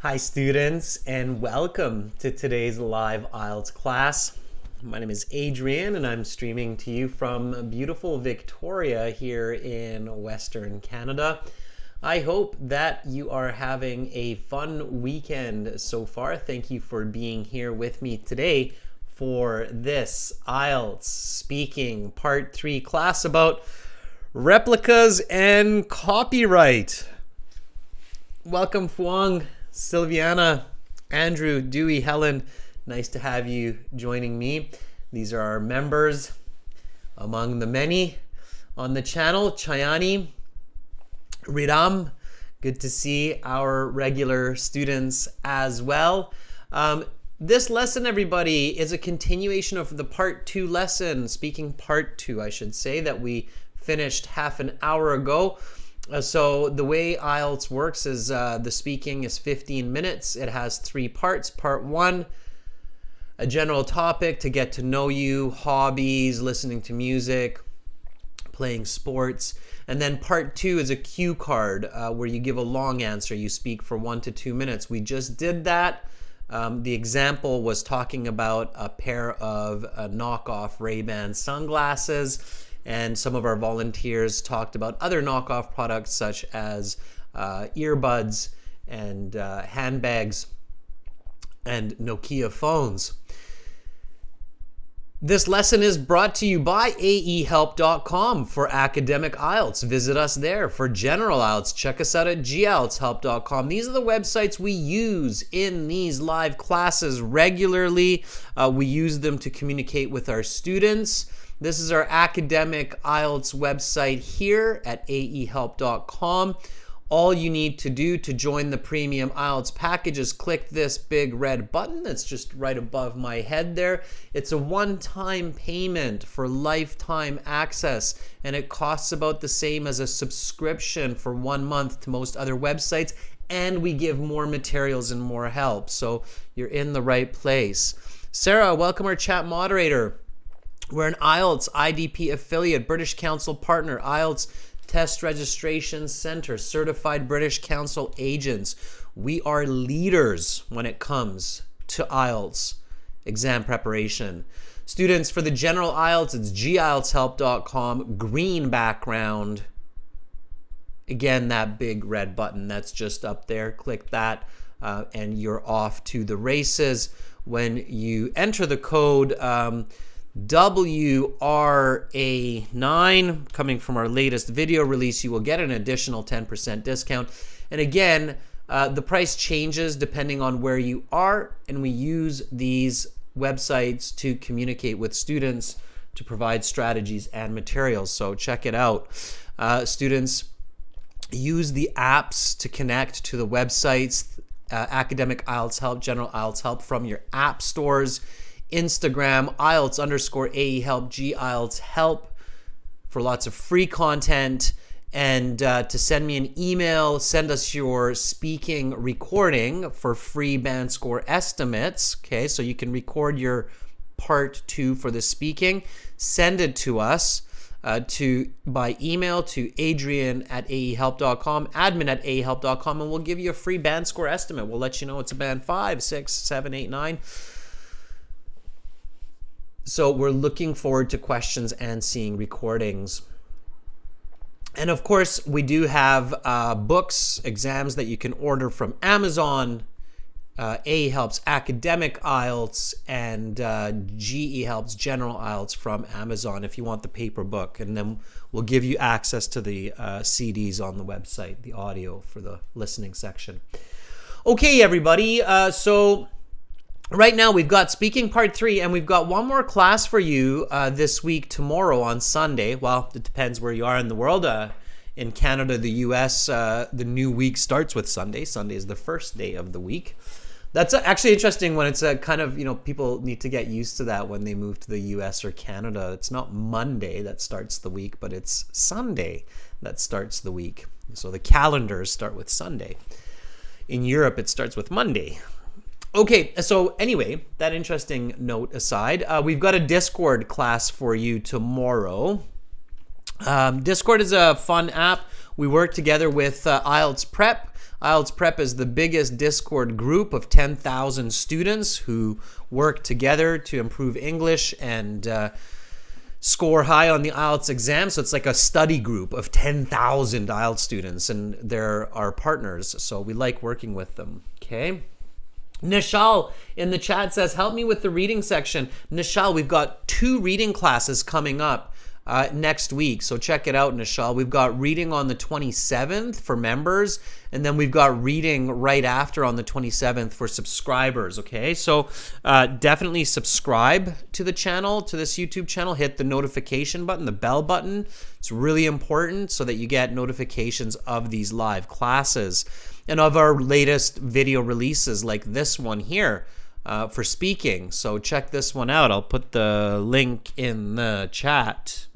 Hi students, and welcome to today's live IELTS class. My name is Adrian and I'm streaming to you from beautiful Victoria here in Western Canada. I hope that you are having a fun weekend so far. Thank you for being here with me today for this IELTS speaking part 3 class about replicas and copyright. Welcome Fuang, Sylviana, Andrew, Dewey, Helen. Nice to have you joining me. These are our members among the many on the channel. Chayani, Ridam, good to see our regular students as well. This lesson, everybody, is a continuation of the part 2 lesson, speaking part 2, I should say, that we finished half an hour ago. So the way IELTS works is the speaking is 15 minutes. It has 3 parts. Part 1, a general topic to get to know you, hobbies, listening to music, playing sports. And then part 2 is a cue card where you give a long answer. You speak for 1 to 2 minutes. We just did that. The example was talking about a pair of knockoff Ray-Ban sunglasses. And some of our volunteers talked about other knockoff products such as earbuds and handbags and Nokia phones. This lesson is brought to you by aehelp.com for academic IELTS. Visit us there. For general IELTS, check us out at gieltshelp.com. These are the websites we use in these live classes regularly. We use them to communicate with our students. This is our academic IELTS website here at aehelp.com. All you need to do to join the premium IELTS package is click this big red button that's just right above my head there. It's a one-time payment for lifetime access, and it costs about the same as a subscription for 1 month to most other websites, and we give more materials and more help. So you're in the right place. Sarah, welcome our chat moderator. We're an IELTS IDP affiliate, British Council partner, IELTS Test Registration Center, certified British Council agents. We are leaders when it comes to IELTS exam preparation. Students, for the general IELTS, it's gieltshelp.com, green background. Again, that big red button, that's just up there. Click that and you're off to the races. When you enter the code WRA9 coming from our latest video release, you will get an additional 10% discount. And again, the price changes depending on where you are, and we use these websites to communicate with students to provide strategies and materials. So check it out. Students, use the apps to connect to the websites, Academic IELTS Help, General IELTS Help from your app stores. Instagram, IELTS_AEHelp, GIELTS Help for lots of free content. And to send me an email, send us your speaking recording for free band score estimates. Okay, so you can record your part 2 for the speaking. Send it to us by email to adrian@aehelp.com, admin@aehelp.com, and we'll give you a free band score estimate. We'll let you know it's a band 5, 6, 7, 8, 9. So we're looking forward to questions and seeing recordings. And of course, we do have books, exams that you can order from Amazon, AEHelp's Academic IELTS, and GEHelp's General IELTS from Amazon if you want the paper book. And then we'll give you access to the CDs on the website, the audio for the listening section. Okay, everybody. So right now we've got speaking part 3, and we've got one more class for you this week, tomorrow on Sunday. Well, it depends where you are in the world. In Canada, the US, the new week starts with Sunday. Sunday is the first day of the week. That's actually interesting when it's a kind of, people need to get used to that when they move to the US or Canada. It's not Monday that starts the week, but it's Sunday that starts the week. So the calendars start with Sunday. In Europe, it starts with Monday. Okay, so anyway, that interesting note aside, we've got a Discord class for you tomorrow. Discord is a fun app We work together with IELTS Prep. IELTS Prep is the biggest Discord group of 10,000 students who work together to improve English and score high on the IELTS exam. So it's like a study group of 10,000 IELTS students, and they're our partners. So we like working with them. Okay. Nishal in the chat says, help me with the reading section. Nishal, we've got 2 reading classes coming up next week. So check it out, Nishal. We've got reading on the 27th for members, and then we've got reading right after on the 27th for subscribers. Okay, so definitely subscribe to the channel, to this YouTube channel. Hit the notification button, the bell button. It's really important so that you get notifications of these live classes and of our latest video releases like this one here for speaking. So check this one out. I'll put the link in the chat.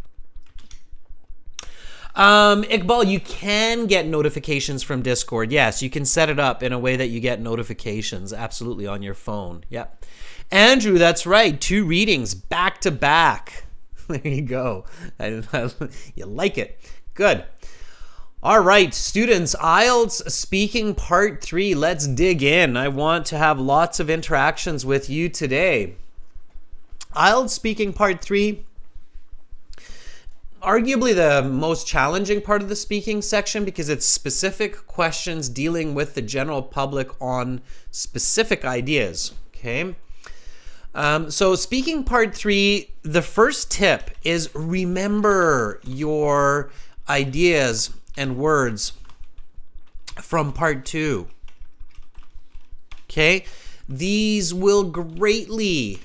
Iqbal, you can get notifications from Discord. Yes, you can set it up in a way that you get notifications absolutely on your phone. Yep. Andrew, that's right. 2 readings back to back. There you go. You like it. Good. All right, students, IELTS speaking part 3. Let's dig in. I want to have lots of interactions with you today. IELTS speaking part 3, arguably the most challenging part of the speaking section because it's specific questions dealing with the general public on specific ideas. Okay. So speaking part 3, the first tip is remember your ideas and words from part 2. Okay, these will greatly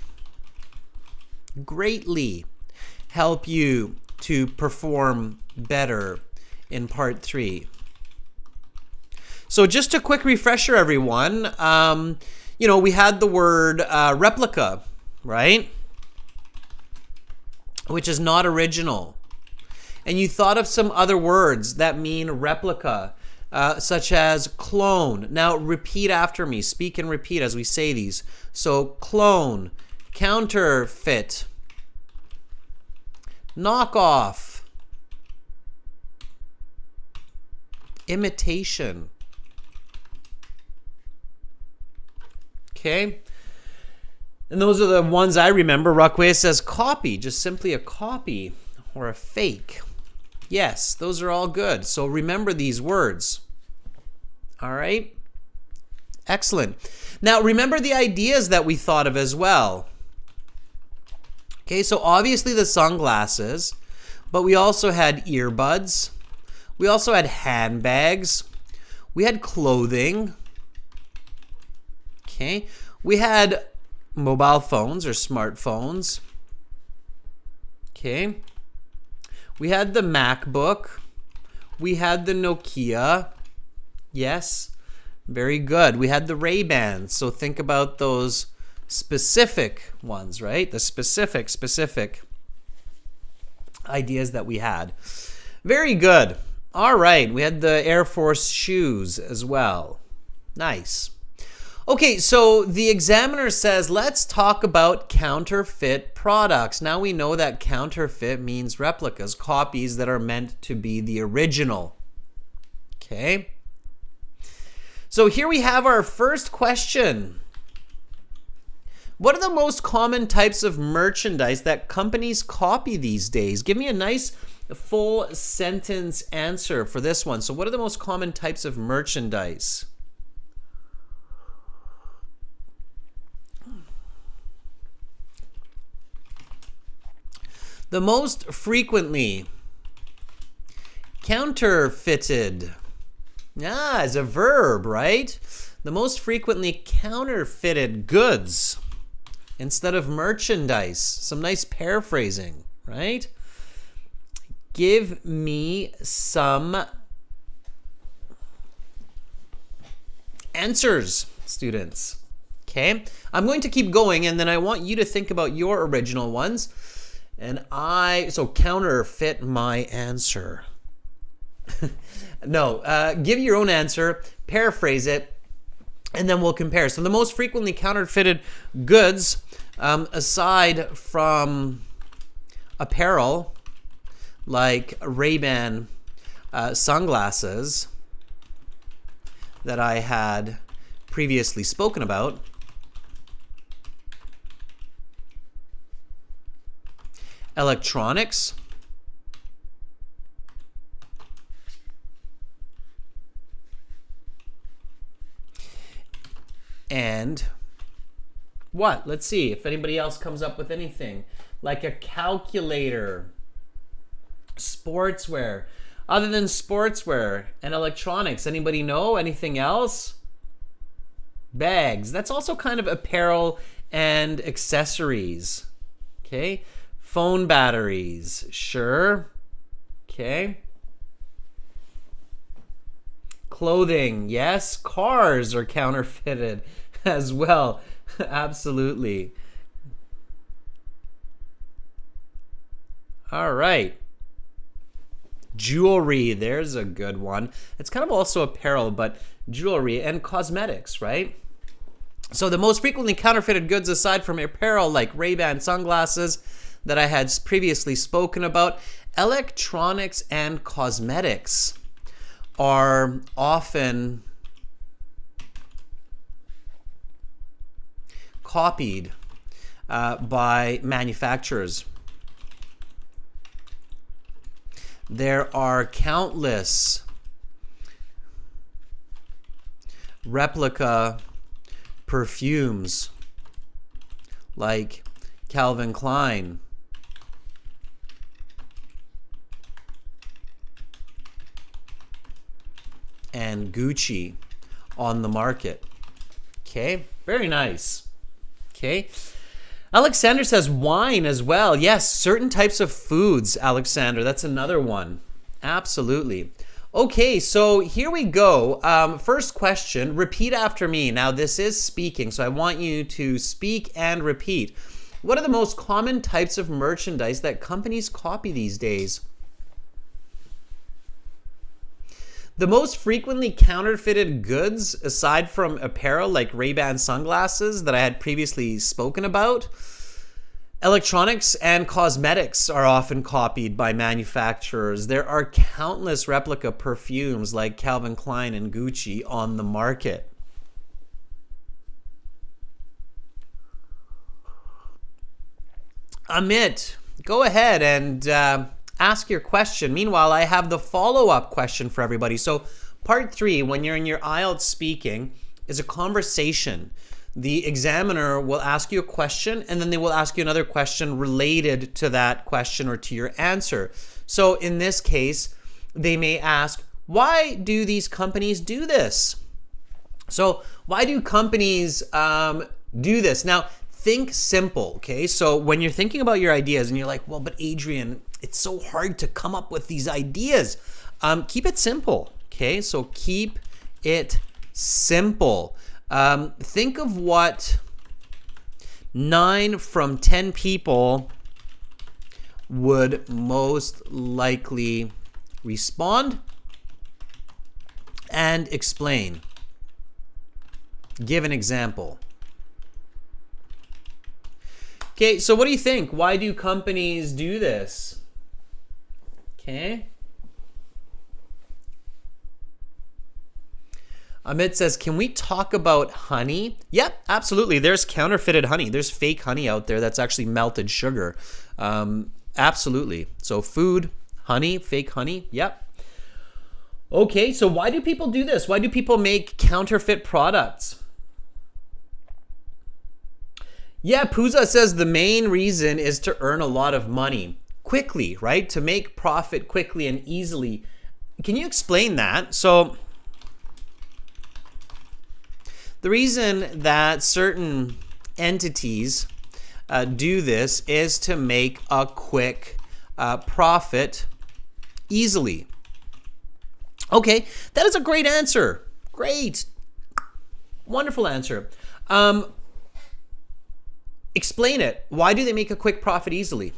help you to perform better in part 3. So just a quick refresher, everyone. You know, we had the word replica, right? Which is not original. And you thought of some other words that mean replica, such as clone. Now repeat after me. Speak and repeat as we say these. So clone, counterfeit, knockoff, imitation. Okay? And those are the ones I remember. Rockway says copy, just simply a copy or a fake. Yes, those are all good. So remember these words. All right? Excellent. Now remember the ideas that we thought of as well. Okay, so obviously the sunglasses, but we also had earbuds. We also had handbags. We had clothing. Okay, we had mobile phones or smartphones. Okay. We had the MacBook. We had the Nokia. Yes, very good. We had the Ray-Bans. So think about those specific ones, right? The specific ideas that we had. Very good. All right. We had the Air Force shoes as well. Nice. Okay, so the examiner says, let's talk about counterfeit products. Now we know that counterfeit means replicas, copies that are meant to be the original. Okay. So here we have our first question. What are the most common types of merchandise that companies copy these days? Give me a nice full sentence answer for this one. So what are the most common types of merchandise? The most frequently counterfeited. Ah, as a verb, right? The most frequently counterfeited goods instead of merchandise. Some nice paraphrasing, right? Give me some answers, students. Okay? I'm going to keep going, and then I want you to think about your original ones. And so counterfeit my answer. No, give your own answer, paraphrase it, and then we'll compare. So the most frequently counterfeited goods, aside from apparel, like Ray-Ban, sunglasses that I had previously spoken about, electronics, and what? Let's see if anybody else comes up with anything. Like a calculator, sportswear. Other than sportswear and electronics, anybody know anything else? Bags. That's also kind of apparel and accessories. Okay. Phone batteries. Sure. Okay. Clothing. Yes. Cars are counterfeited as well. Absolutely. All right. Jewelry, there's a good one. It's kind of also apparel, but jewelry and cosmetics, right? So the most frequently counterfeited goods aside from apparel like Ray-Ban sunglasses that I had previously spoken about, electronics and cosmetics are often copied by manufacturers. There are countless replica perfumes like Calvin Klein, and Gucci on the market. Okay, very nice. Okay. Alexander says wine as well. Yes, certain types of foods, Alexander. That's another one. Absolutely. Okay, so here we go. First question, repeat after me. Now, this is speaking, so I want you to speak and repeat. What are the most common types of merchandise that companies copy these days? The most frequently counterfeited goods, aside from apparel like Ray-Ban sunglasses that I had previously spoken about, electronics and cosmetics are often copied by manufacturers. There are countless replica perfumes like Calvin Klein and Gucci on the market. Amit, go ahead and ask your question. Meanwhile, I have the follow-up question for everybody. So part 3, when you're in your IELTS speaking, is a conversation. The examiner will ask you a question, and then they will ask you another question related to that question or to your answer. So in this case, they may ask, why do these companies do this? So why do companies do this? Now, think simple, okay? So when you're thinking about your ideas and you're like, well, but Adrian, it's so hard to come up with these ideas. Keep it simple, okay? So keep it simple. Think of what 9 from 10 people would most likely respond and explain. Give an example. Okay, so what do you think? Why do companies do this? Okay. Amit says, can we talk about honey? Yep, absolutely. There's counterfeited honey. There's fake honey out there that's actually melted sugar. Absolutely. So food, honey, fake honey. Yep. Okay, so why do people do this? Why do people make counterfeit products? Yeah, Pooza says the main reason is to earn a lot of money quickly, right? To make profit quickly and easily. Can you explain that? So the reason that certain entities do this is to make a quick profit easily. Okay, that is a great answer. Great. Wonderful answer. Explain it. Why do they make a quick profit easily?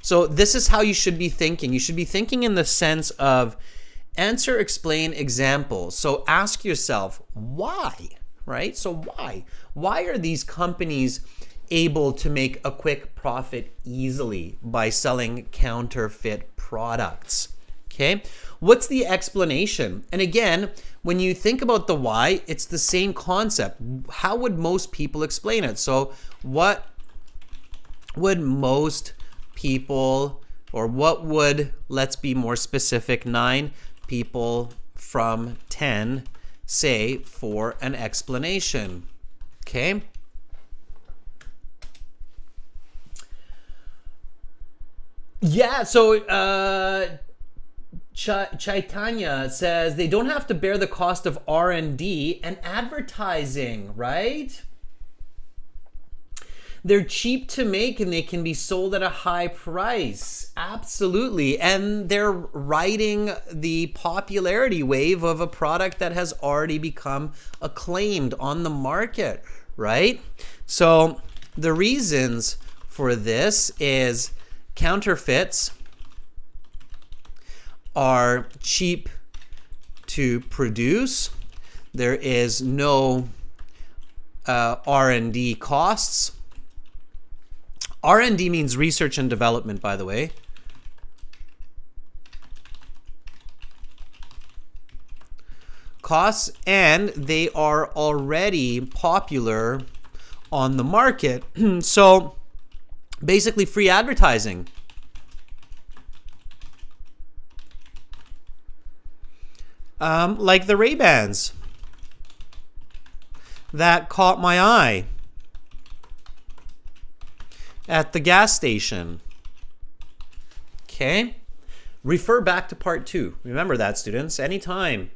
So this is how you should be thinking. You should be thinking in the sense of answer, explain, example. So ask yourself, why, right? So why? Why are these companies able to make a quick profit easily by selling counterfeit products? Okay, what's the explanation? And again, when you think about the why, it's the same concept. How would most people explain it? So what would most people, or what would, let's be more specific, 9 people from 10 say for an explanation? Okay. Yeah, so Chaitanya says they don't have to bear the cost of R&D and advertising, right? They're cheap to make and they can be sold at a high price. Absolutely. And they're riding the popularity wave of a product that has already become acclaimed on the market, right? So the reasons for this is counterfeits are cheap to produce. There is no R&D costs. R&D means research and development, by the way. Costs, and they are already popular on the market. So basically free advertising. Like the Ray-Bans that caught my eye at the gas station. Okay, refer back to part 2. Remember that, students. Anytime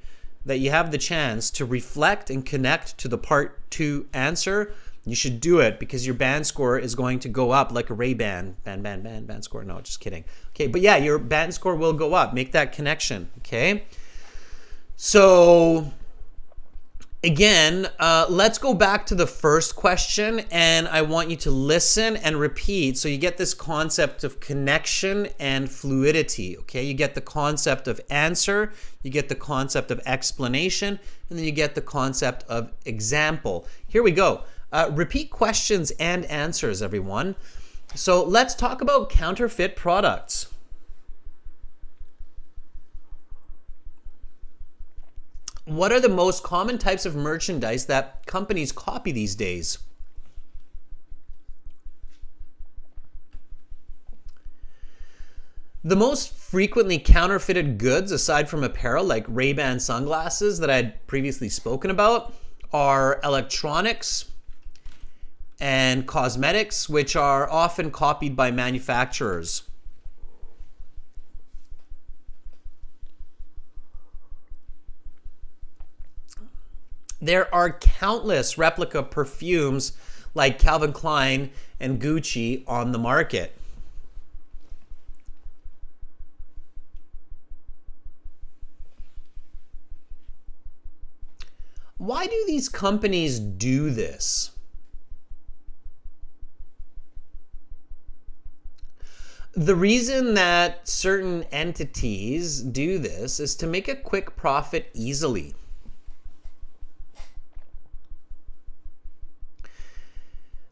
that you have the chance to reflect and connect to the part 2 answer, you should do it, because your band score is going to go up like a Ray-Ban. Band score. No, just kidding. Okay, but yeah, your band score will go up. Make that connection, okay? So again, let's go back to the first question, and I want you to listen and repeat so you get this concept of connection and fluidity, okay? You get the concept of answer, you get the concept of explanation, and then you get the concept of example. Here we go. Repeat questions and answers, everyone. So let's talk about counterfeit products. What are the most common types of merchandise that companies copy these days? The most frequently counterfeited goods, aside from apparel like Ray-Ban sunglasses that I had previously spoken about, are electronics and cosmetics, which are often copied by manufacturers. There are countless replica perfumes like Calvin Klein and Gucci on the market. Why do these companies do this? The reason that certain entities do this is to make a quick profit easily.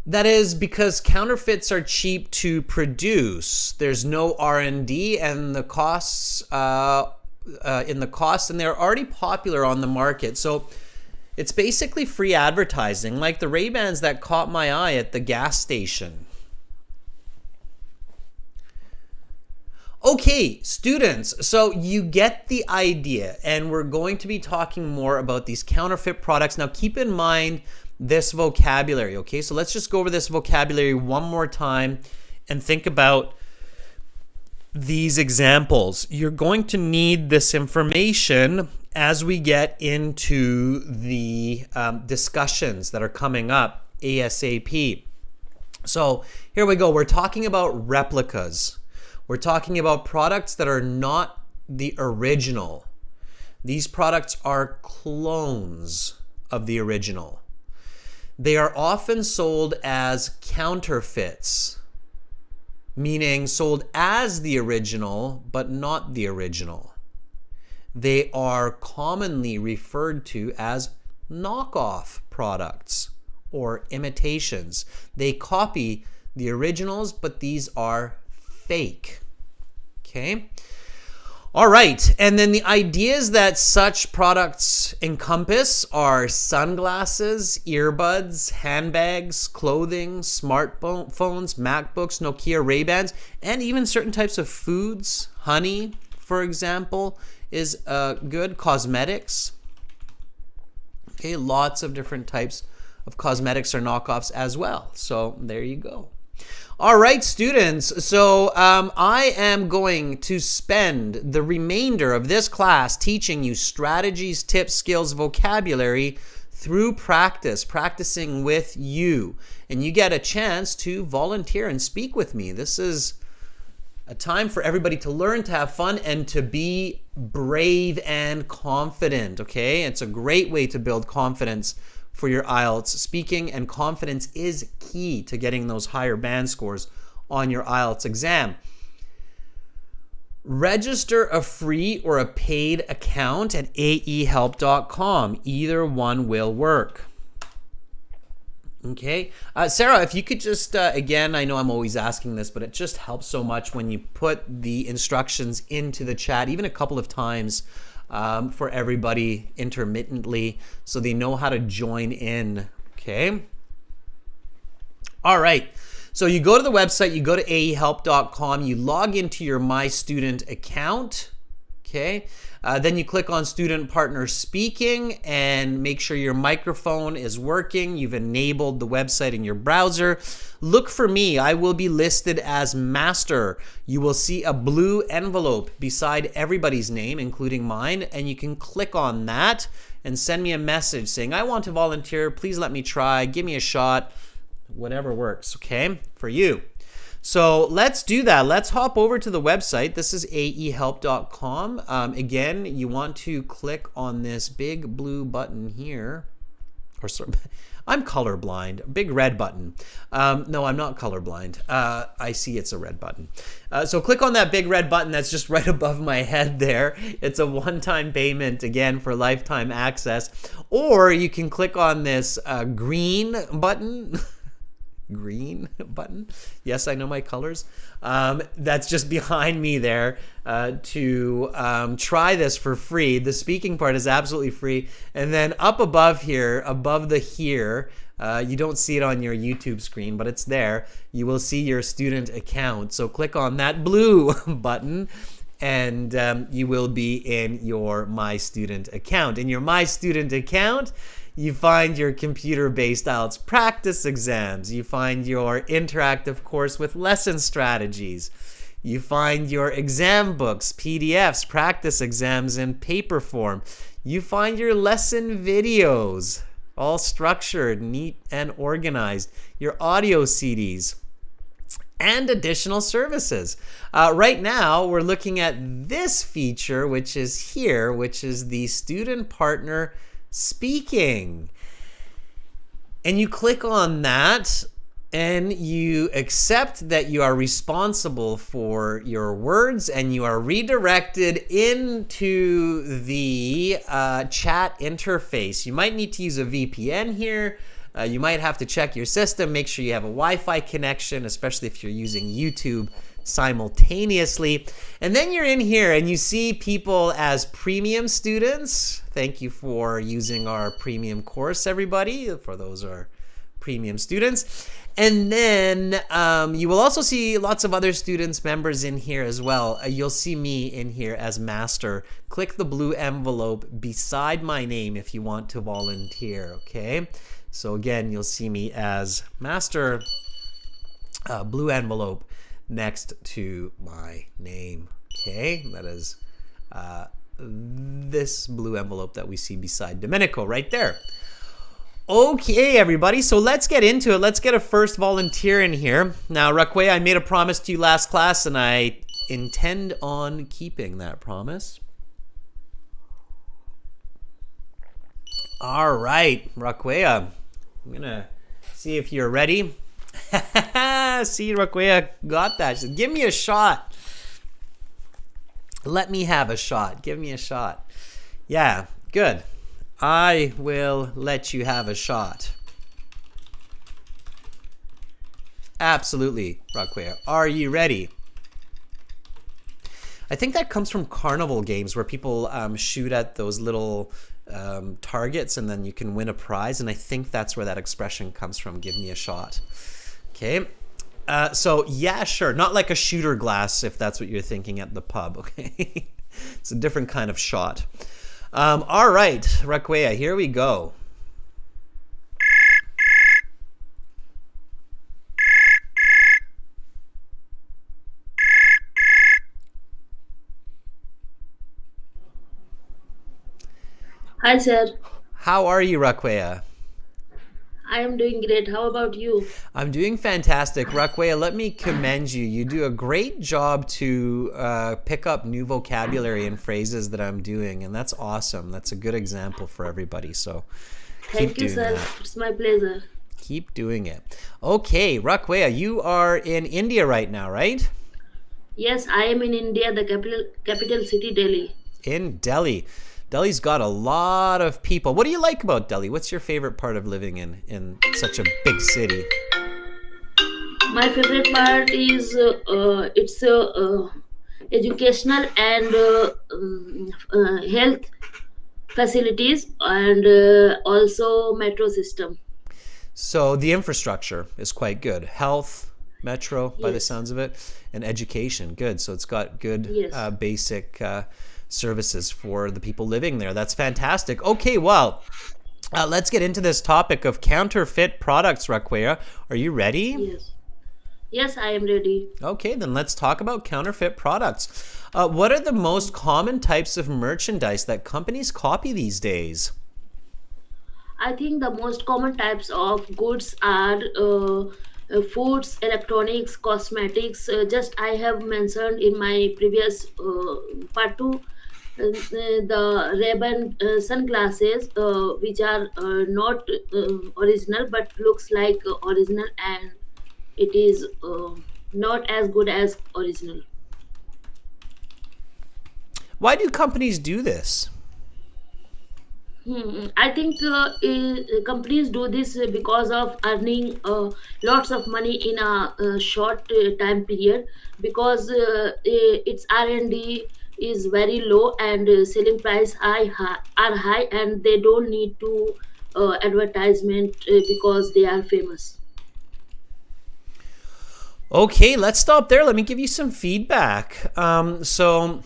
That is because counterfeits are cheap to produce. There's no R&D and the costs and they're already popular on the market. So it's basically free advertising, like the Ray-Bans that caught my eye at the gas station. Okay, students, so you get the idea, and we're going to be talking more about these counterfeit products. Now keep in mind this vocabulary, okay? So let's just go over this vocabulary one more time and think about these examples. You're going to need this information as we get into the discussions that are coming up ASAP. So here we go. We're talking about replicas. We're talking about products that are not the original. These products are clones of the original. They are often sold as counterfeits, meaning sold as the original, but not the original. They are commonly referred to as knockoff products or imitations. They copy the originals, but these are fake. Okay? All right, and then the ideas that such products encompass are sunglasses, earbuds, handbags, clothing, smartphones, MacBooks, Nokia, Ray-Bans, and even certain types of foods. Honey, for example, is good. Cosmetics. Okay, lots of different types of cosmetics or knockoffs as well. So there you go. All right, students, so I am going to spend the remainder of this class teaching you strategies, tips, skills, vocabulary through practice, practicing with you. And you get a chance to volunteer and speak with me. This is a time for everybody to learn, to have fun, and to be brave and confident, okay? It's a great way to build confidence for your IELTS speaking, and confidence is key to getting those higher band scores on your IELTS exam. Register a free or a paid account at aehelp.com. Either one will work. Okay, Sarah, if you could just, again, I know I'm always asking this, but it just helps so much when you put the instructions into the chat, even a couple of times, for everybody intermittently, so they know how to join in. Okay. All right. So you go to the website, you go to aehelp.com, you log into your My Student account. Okay. Then you click on Student Partner Speaking and make sure your microphone is working. You've enabled the website in your browser. Look for me. I will be listed as Master. You will see a blue envelope beside everybody's name, including mine, and you can click on that and send me a message saying, I want to volunteer. Please let me try. Give me a shot. Whatever works, okay, for you. So let's do that. Let's hop over to the website. This is aehelp.com. Again, you want to click on this big blue button here. Or sorry, I'm colorblind. Big red button. No, I'm not colorblind. I see it's a red button. So click on that big red button that's just right above my head there. It's a one-time payment, again, for lifetime access. Or you can click on this green button. Green button. Yes, I know my colors. That's just behind me there to try this for free. The speaking part is absolutely free. And then up above here, above the here, you don't see it on your YouTube screen, but it's there. You will see your student account. So click on that blue button and you will be in your My Student account. In your My Student account, you find your computer-based IELTS practice exams. You find your interactive course with lesson strategies. You find your exam books, PDFs, practice exams in paper form. You find your lesson videos, all structured, neat, and organized. Your audio CDs and additional services. Right now, we're looking at this feature, which is here, which is the Student Partner Speaking. And you click on that and you accept that you are responsible for your words, and you are redirected into the chat interface. You might need to use a VPN here. You might have to check your system, make sure you have a Wi-Fi connection, especially if you're using YouTube simultaneously. And then you're in here and you see people as premium students. Thank you for using our premium course, everybody, for those are premium students. And then you will also see lots of other students, members in here as well. You'll see me in here as Master. Click the blue envelope beside my name if you want to volunteer, okay? So again, you'll see me as Master, blue envelope next to my name, okay? That is this blue envelope that we see beside Domenico right there. Okay, everybody, so let's get into it. Let's get a first volunteer in here. Now, Raquel, I made a promise to you last class, and I intend on keeping that promise. All right, Raquel, I'm gonna see if you're ready. See, Raquel got that. She said, give me a shot. Let me have a shot. Give me a shot. Yeah, good. I will let you have a shot. Absolutely, Raquel. Are you ready? I think that comes from carnival games where people shoot at those little targets and then you can win a prize. And I think that's where that expression comes from. Give me a shot. Okay. So yeah, sure. Not like a shooter glass, if that's what you're thinking at the pub. Okay. It's a different kind of shot. All right, Raquea, here we go. Hi, sir. How are you, Raquea? I am doing great. How about you? I'm doing fantastic. Raquea, let me commend you. You do a great job to pick up new vocabulary and phrases that I'm doing, and that's awesome. That's a good example for everybody, so keep Thank you, doing sir. that. It's my pleasure. Keep doing it. Okay, Raquea, you are in India right now, right? Yes, I am in India, the capital city, Delhi. In Delhi. Delhi's got a lot of people. What do you like about Delhi? What's your favorite part of living in such a big city? My favorite part is it's educational and health facilities and also metro system. So the infrastructure is quite good. Health, metro, by the Yes, sounds of it, and education, good. So it's got good yes. basic services for the people living there. That's fantastic. Okay, well, let's get into this topic of counterfeit products, Raquea. Are you ready? Yes. Yes, I am ready. Okay, then let's talk about counterfeit products. What are the most common types of merchandise that companies copy these days? I think the most common types of goods are foods, electronics, cosmetics. Just I have mentioned in my previous part two, the Ray-Ban sunglasses, which are not original but looks like original, and it is not as good as original. Why do companies do this? I think companies do this because of earning lots of money in a short time period because its R&D is very low and selling price are high and they don't need to advertisement because they are famous. Okay, let's stop there. Let me give you some feedback. So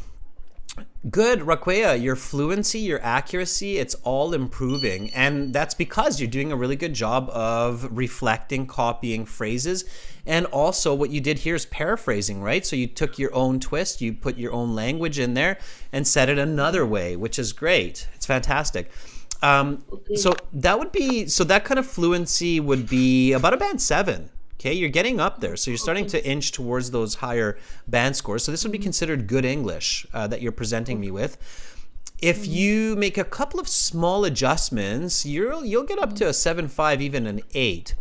good, Raquea, your fluency, your accuracy, it's all improving. And that's because you're doing a really good job of reflecting, copying phrases. And also what you did here is paraphrasing, right? So you took your own twist, you put your own language in there and said it another way, which is great. It's fantastic. Okay. So that kind of fluency would be about a band 7. Okay, you're getting up there. So you're starting Okay. to inch towards those higher band scores. So this would be considered good English that you're presenting me with. If you make a couple of small adjustments, you'll get up to a 7.5, even an 8.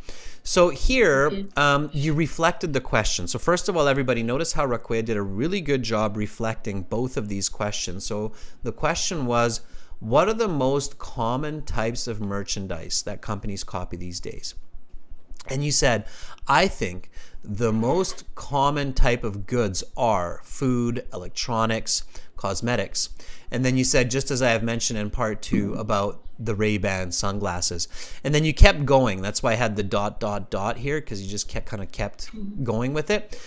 So here, Okay. you reflected the question. So first of all, everybody, notice how Raquel did a really good job reflecting both of these questions. So the question was, what are the most common types of merchandise that companies copy these days? And you said, I think the most common type of goods are food, electronics, cosmetics. And then you said, just as I have mentioned in part 2 about the Ray-Ban sunglasses. And then you kept going. That's why I had the ... here, because you just kept going with it.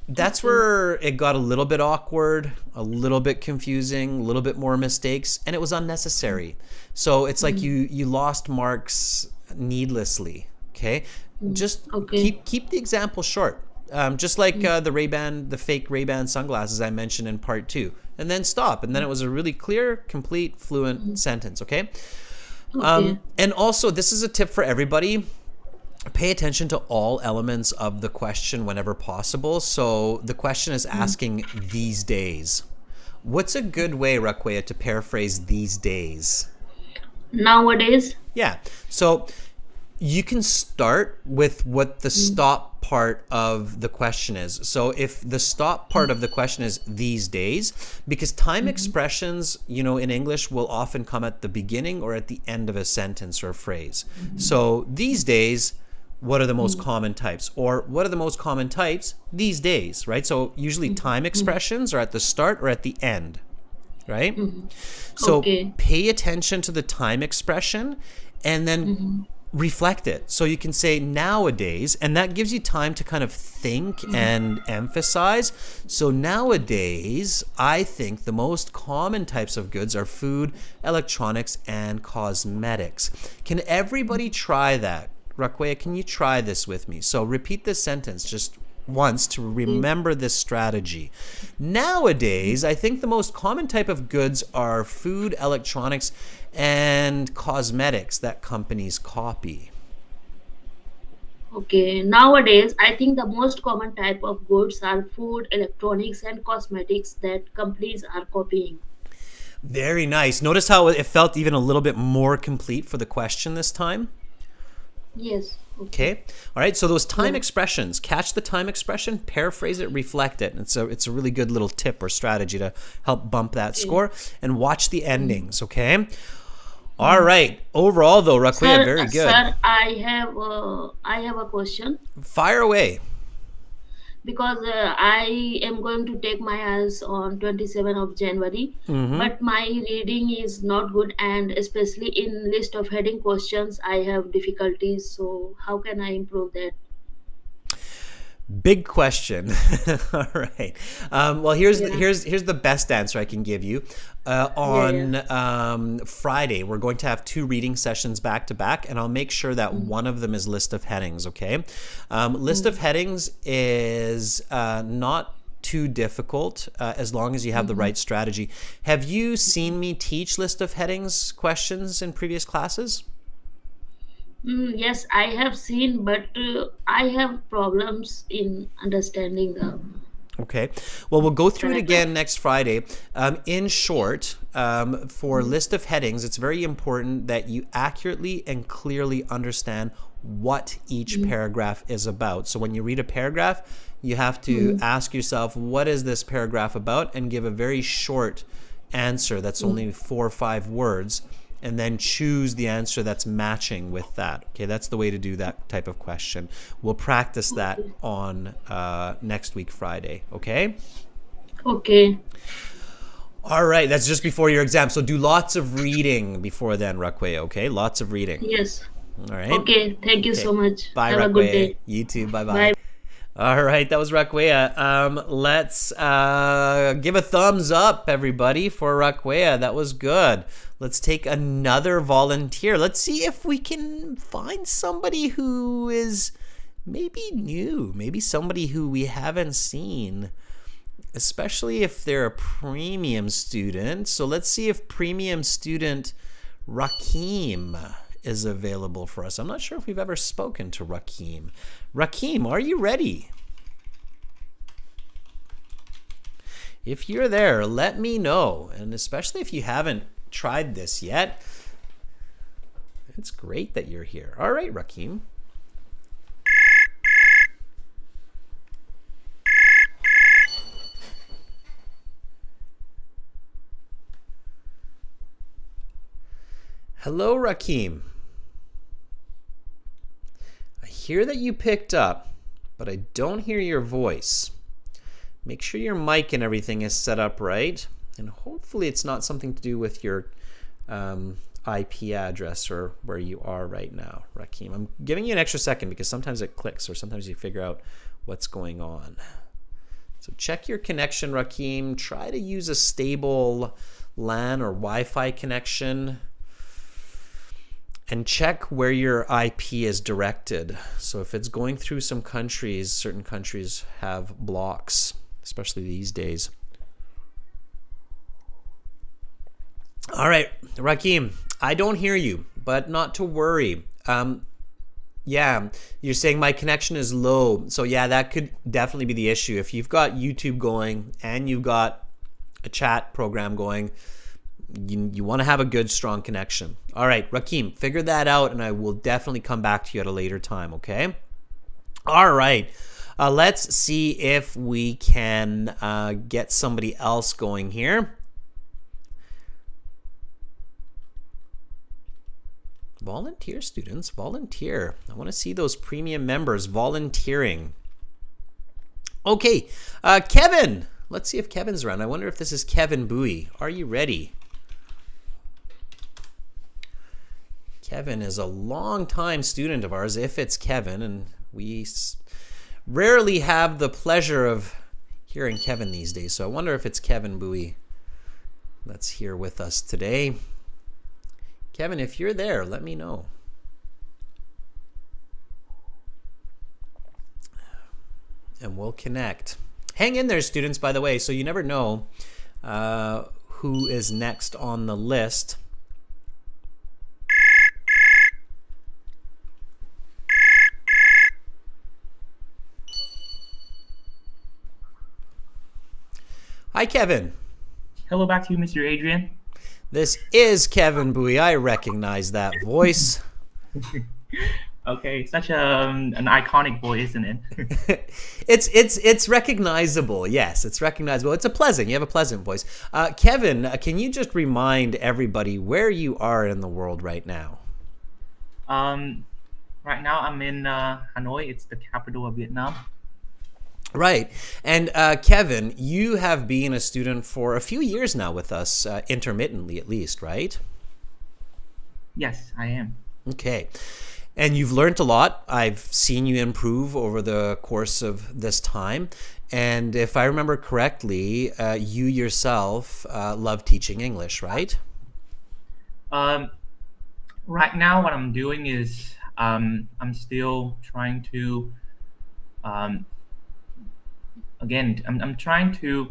That's where it got a little bit awkward, a little bit confusing, a little bit more mistakes, and it was unnecessary. So it's like you lost marks needlessly. Okay, just Okay. keep the example short. Just like the fake Ray-Ban sunglasses I mentioned in part 2, and then stop, and then it was a really clear, complete, fluent sentence. Okay, Okay. and also this is a tip for everybody. Pay attention to all elements of the question whenever possible. So the question is asking these days. What's a good way, Raquel, to paraphrase these days? Nowadays. Yeah. So you can start with what the stop part of the question is. So if the stop part of the question is these days, because time expressions, in English will often come at the beginning or at the end of a sentence or phrase. So these days, what are the most common types, or what are the most common types these days, right? So usually time expressions are at the start or at the end, right? So Okay. pay attention to the time expression and then reflect it. So you can say nowadays, and that gives you time to kind of think and emphasize. So nowadays, I think the most common types of goods are food, electronics, and cosmetics. Can everybody try that? Rakwea, can you try this with me? So repeat this sentence just once to remember this strategy. Nowadays, I think the most common type of goods are food, electronics, and cosmetics that companies copy. Okay. Nowadays, I think the most common type of goods are food, electronics, and cosmetics that companies are copying. Very nice. Notice how it felt even a little bit more complete for the question this time? Yes. Okay. Okay. All right. So those time Yeah. expressions, catch the time expression, paraphrase it, reflect it. It's a really good little tip or strategy to help bump that Okay. score, and watch the endings. Okay. All right. Overall, though, Rakwea, Sir, very good. sir, I have a question Fire away. because I am going to take my IELTS on 27th of January, Mm-hmm. but my reading is not good, and especially in list of heading questions, I have difficulties. So how can I improve that? Big question. All right. Well, Yeah. here's the best answer I can give you. Yeah. Yeah. On Friday, we're going to have 2 reading sessions back to back, and I'll make sure that one of them is list of headings. Okay. List of headings is not too difficult as long as you have the right strategy. Have you seen me teach list of headings questions in previous classes? Yes, I have seen, but I have problems in understanding the Okay. Well, we'll go through it paragraph. again next Friday. In short, for list of headings, it's very important that you accurately and clearly understand what each paragraph is about. So when you read a paragraph, you have to ask yourself, what is this paragraph about? And give a very short answer that's only 4 or 5 words, and then choose the answer that's matching with that. Okay, that's the way to do that type of question. We'll practice that on next week, Friday. Okay? Okay. All right, that's just before your exam. So do lots of reading before then, Rakwea, okay? Lots of reading. Yes. All right? Okay. Thank you Okay. so much. Bye, Have a good Rakwea. day. You too. Bye-bye. Bye. All right, that was Rakwea. Let's give a thumbs up, everybody, for Rakwea. That was good. Let's take another volunteer. Let's see if we can find somebody who is maybe new, maybe somebody who we haven't seen, especially if they're a premium student. So let's see if premium student Rakim is available for us. I'm not sure if we've ever spoken to Rakim. Rakim, are you ready? If you're there, let me know. And especially if you haven't tried this yet, it's great that you're here. All right, Rakim. Hello, Rakim. I hear that you picked up, but I don't hear your voice. Make sure your mic and everything is set up right, and hopefully it's not something to do with your IP address or where you are right now, Rakim. I'm giving you an extra second because sometimes it clicks or sometimes you figure out what's going on. So check your connection, Rakim. Try to use a stable LAN or Wi-Fi connection. And check where your IP is directed. So if it's going through some countries, certain countries have blocks, especially these days. All right, Rakim, I don't hear you, but not to worry. Yeah, you're saying my connection is low. So yeah, that could definitely be the issue. If you've got YouTube going and you've got a chat program going, you want to have a good, strong connection. All right, Rakim, figure that out, and I will definitely come back to you at a later time, okay? All right, let's see if we can get somebody else going here. Volunteer, students, volunteer. I want to see those premium members volunteering. Okay, Kevin. Let's see if Kevin's around. I wonder if this is Kevin Bowie. Are you ready? Kevin is a long-time student of ours, if it's Kevin, and we rarely have the pleasure of hearing Kevin these days. So I wonder if it's Kevin Bowie that's here with us today. Kevin, if you're there, let me know. And we'll connect. Hang in there, students, by the way, so you never know who is next on the list. Hi, Kevin. Hello back to you, Mr. Adrian. This is Kevin Bowie. I recognize that voice. Okay, such an iconic voice, isn't it? It's recognizable. Yes, it's recognizable. You have a pleasant voice. Kevin, can you just remind everybody where you are in the world right now? Right now I'm in Hanoi. It's the capital of Vietnam. Right. And Kevin, you have been a student for a few years now with us, intermittently at least, right? Yes, I am. Okay. And you've learned a lot. I've seen you improve over the course of this time. And if I remember correctly, you yourself love teaching English, right? Right now what I'm doing is I'm still trying to I'm trying to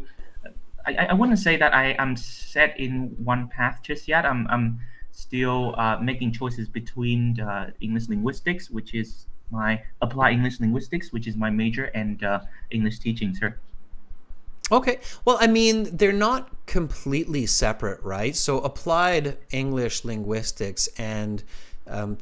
I wouldn't say that I'm set in one path just yet. I'm still making choices between English linguistics, which is my applied English linguistics, which is my major, and English teaching, sir. Okay. Well, I mean, they're not completely separate, right? So applied English linguistics and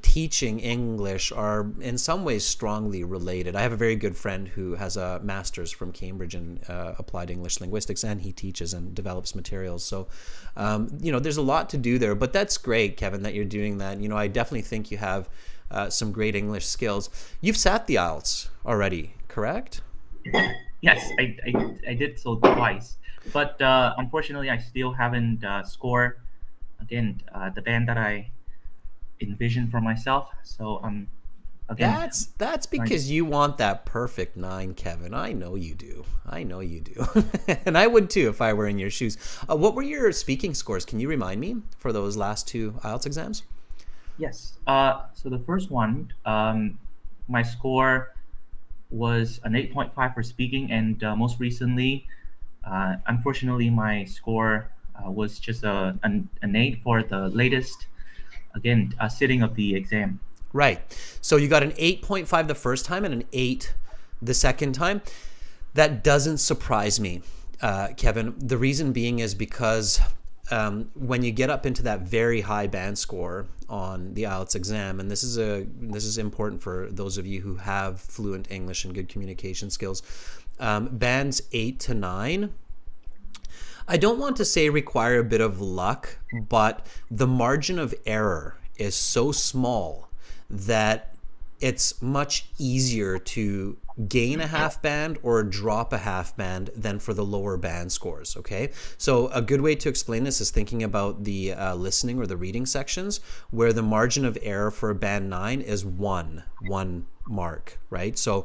teaching English are in some ways strongly related. I have a very good friend who has a master's from Cambridge in applied English linguistics, and he teaches and develops materials. So, there's a lot to do there, but that's great, Kevin, that you're doing that. I definitely think you have some great English skills. You've sat the IELTS already, correct? Yes, I did so twice, but unfortunately I still haven't scored again the band that I envisioned for myself. So again, that's because you want that perfect 9, Kevin. I know you do. And I would too if I were in your shoes. What were your speaking scores? Can you remind me for those last 2 IELTS exams? Yes. So the first one, my score was an 8.5 for speaking, and most recently, unfortunately, my score was just an 8 for the latest, again, sitting of the exam. Right. So you got an 8.5 the first time and an 8 the second time. That doesn't surprise me, Kevin. The reason being is because when you get up into that very high band score on the IELTS exam, and this is important for those of you who have fluent English and good communication skills, bands 8 to 9, I don't want to say require a bit of luck, but the margin of error is so small that it's much easier to gain a half band or drop a half band than for the lower band scores, okay? So a good way to explain this is thinking about the listening or the reading sections, where the margin of error for a band 9 is one mark, right? So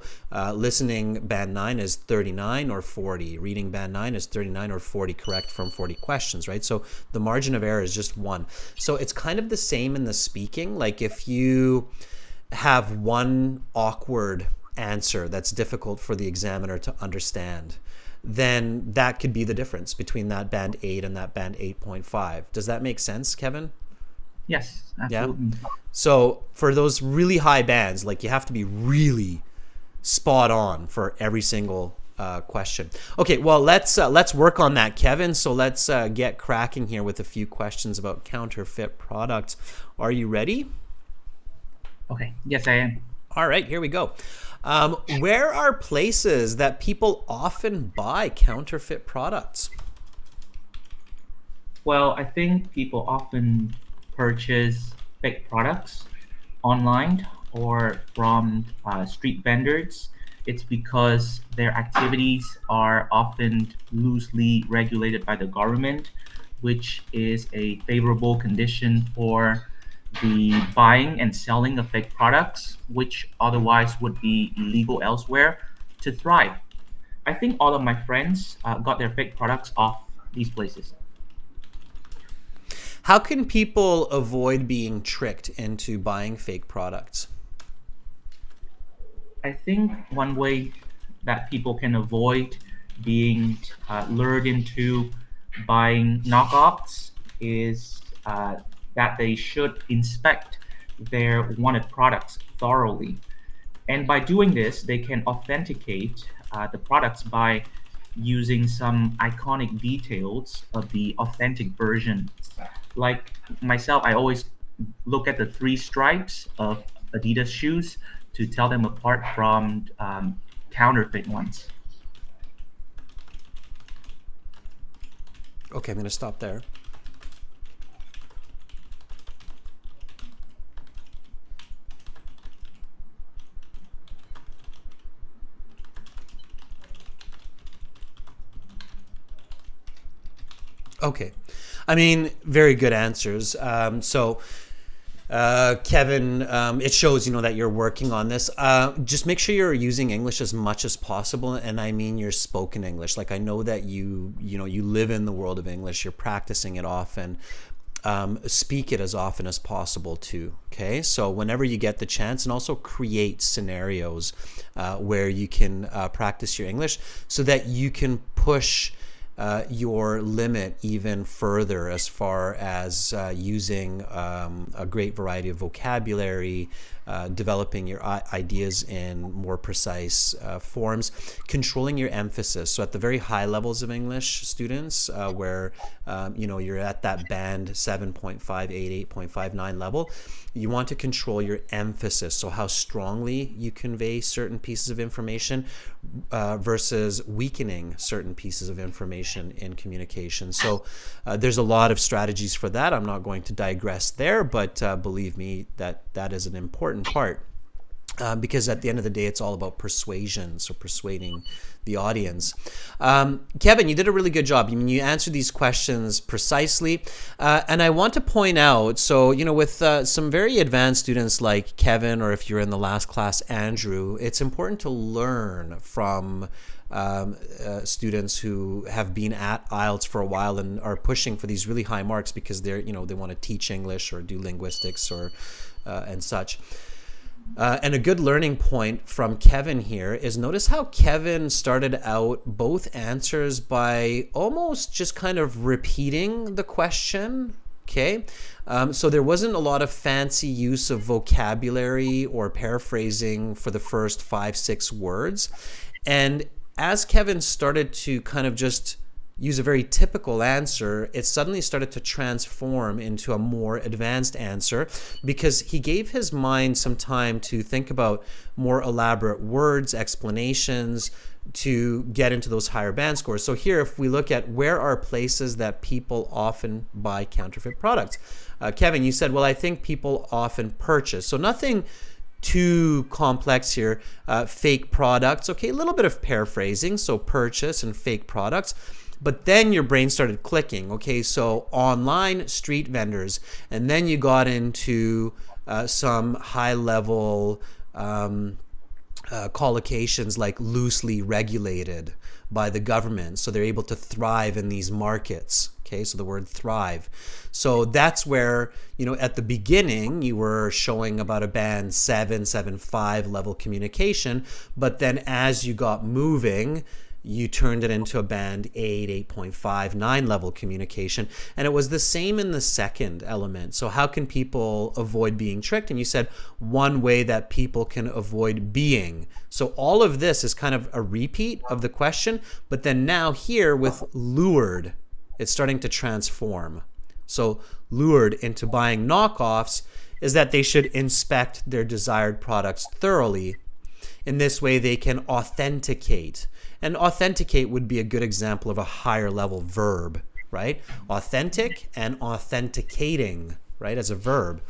listening band 9 is 39 or 40. Reading band 9 is 39 or 40 correct from 40 questions, right? So the margin of error is just 1. So it's kind of the same in the speaking. Like if you have one awkward answer that's difficult for the examiner to understand, then that could be the difference between that band 8 and that band 8.5. Does that make sense, Kevin? Yes, absolutely. Yeah. So for those really high bands, like you have to be really spot on for every single question. Okay, well let's work on that, Kevin. So let's get cracking here with a few questions about counterfeit products. Are you ready? Okay. Yes, I am. All right, here we go. Where are places that people often buy counterfeit products? Well, I think people often purchase fake products online or from street vendors, it's because their activities are often loosely regulated by the government, which is a favorable condition for the buying and selling of fake products, which otherwise would be illegal elsewhere, to thrive. I think all of my friends got their fake products off these places. How can people avoid being tricked into buying fake products? I think one way that people can avoid being lured into buying knockoffs is that they should inspect their wanted products thoroughly. And by doing this, they can authenticate the products by using some iconic details of the authentic version. Like myself, I always look at the three stripes of Adidas shoes to tell them apart from counterfeit ones. Okay, I'm going to stop there. Okay. I mean, very good answers. Kevin, it shows, that you're working on this. Just make sure you're using English as much as possible, and I mean your spoken English. Like, I know that you live in the world of English. You're practicing it often. Speak it as often as possible too. Okay, so whenever you get the chance, and also create scenarios where you can practice your English, so that you can push your limit even further as far as using a great variety of vocabulary, developing your ideas in more precise forms, controlling your emphasis. So at the very high levels of English, students, where you're at that band 7.58, 8.59 level, you want to control your emphasis. So how strongly you convey certain pieces of information versus weakening certain pieces of information in communication. So there's a lot of strategies for that. I'm not going to digress there, but believe me, that is an important part. Because at the end of the day, it's all about persuasion, so persuading the audience. Kevin, you did a really good job. I mean, you answered these questions precisely. And I want to point out, so, with some very advanced students like Kevin, or if you're in the last class, Andrew, it's important to learn from students who have been at IELTS for a while and are pushing for these really high marks because they want to teach English or do linguistics or and such. And a good learning point from Kevin here is, notice how Kevin started out both answers by almost just kind of repeating the question. Okay, so there wasn't a lot of fancy use of vocabulary or paraphrasing for the first 5-6 words. And as Kevin started to kind of just use a very typical answer, it suddenly started to transform into a more advanced answer because he gave his mind some time to think about more elaborate words, explanations, to get into those higher band scores. So here, if we look at where are places that people often buy counterfeit products, Kevin, you said, well, I think people often purchase. So nothing too complex here. Fake products, okay, a little bit of paraphrasing, so purchase and fake products. But then your brain started clicking. Okay, so online, street vendors, and then you got into some high-level collocations like loosely regulated by the government, so they're able to thrive in these markets. Okay, so the word thrive. So that's where, at the beginning, you were showing about a band 7, 7.5 level communication, but then as you got moving, you turned it into a band 8, 8.5, 9 level communication. And it was the same in the second element. So how can people avoid being tricked? And you said one way that people can avoid being. So all of this is kind of a repeat of the question, but then now here with lured, it's starting to transform. So lured into buying knockoffs is that they should inspect their desired products thoroughly. In this way, they can authenticate. And authenticate would be a good example of a higher level verb, right? Authentic and authenticating, right, as a verb.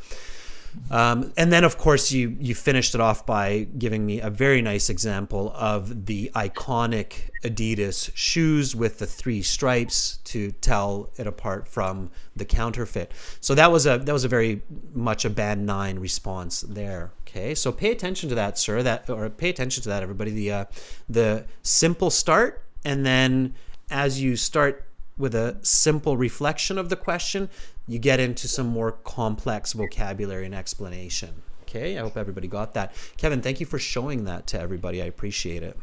And then, of course, you finished it off by giving me a very nice example of the iconic Adidas shoes with the 3 stripes to tell it apart from the counterfeit. So that was a very much a band 9 response there. Okay, so pay attention to that, sir. Pay attention to that, everybody. The simple start, and then as you start with a simple reflection of the question, you get into some more complex vocabulary and explanation. Okay, I hope everybody got that. Kevin, thank you for showing that to everybody. I appreciate it.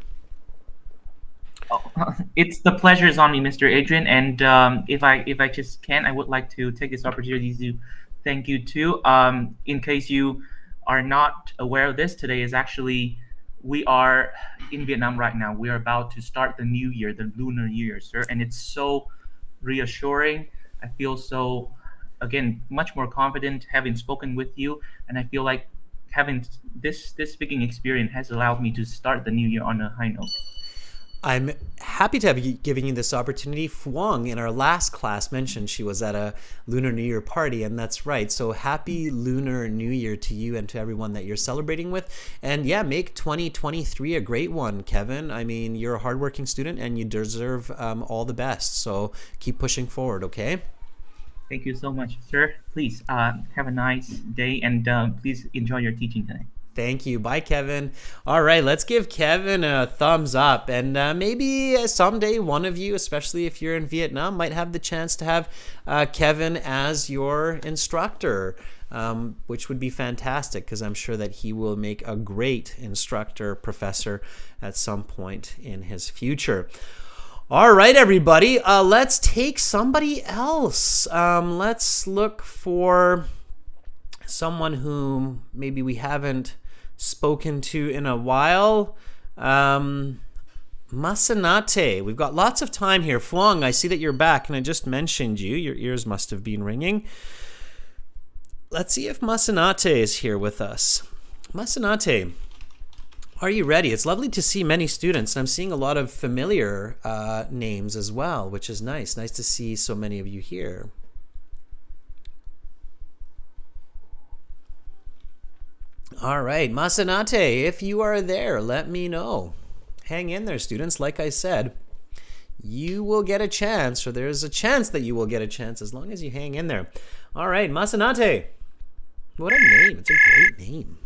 It's the pleasure is on me, Mr. Adrian. And if I just can, I would like to take this opportunity to thank you too. In case you are not aware of this, today is actually, we are in Vietnam right now. We are about to start the new year, the Lunar New Year, sir. And it's so reassuring. I feel so, again, much more confident having spoken with you. And I feel like having this speaking experience has allowed me to start the new year on a high note. I'm happy to have given you this opportunity. Phuong in our last class mentioned she was at a Lunar New Year party, and that's right. So happy Lunar New Year to you and to everyone that you're celebrating with. And yeah, make 2023 a great one, Kevin. I mean, you're a hardworking student and you deserve all the best. So keep pushing forward, okay? Thank you so much, sir. Please have a nice day, and please enjoy your teaching today. Thank you. Bye, Kevin. All right, let's give Kevin a thumbs up. And maybe someday one of you, especially if you're in Vietnam, might have the chance to have Kevin as your instructor, which would be fantastic because I'm sure that he will make a great instructor, professor at some point in his future. All right, everybody, let's take somebody else. Let's look for someone whom maybe we haven't spoken to in a while. Masanate. We've got lots of time here. Phuong, I see that you're back, and I just mentioned you. Your ears must have been ringing. Let's see if Masanate is here with us. Masanate, are you ready? It's lovely to see many students, and I'm seeing a lot of familiar names as well, which is nice. Nice to see so many of you here. All right, Masanate, if you are there, let me know. Hang in there, students. Like I said, you will get a chance, or there's a chance that you will get a chance as long as you hang in there. All right, Masanate. What a name. It's a great name.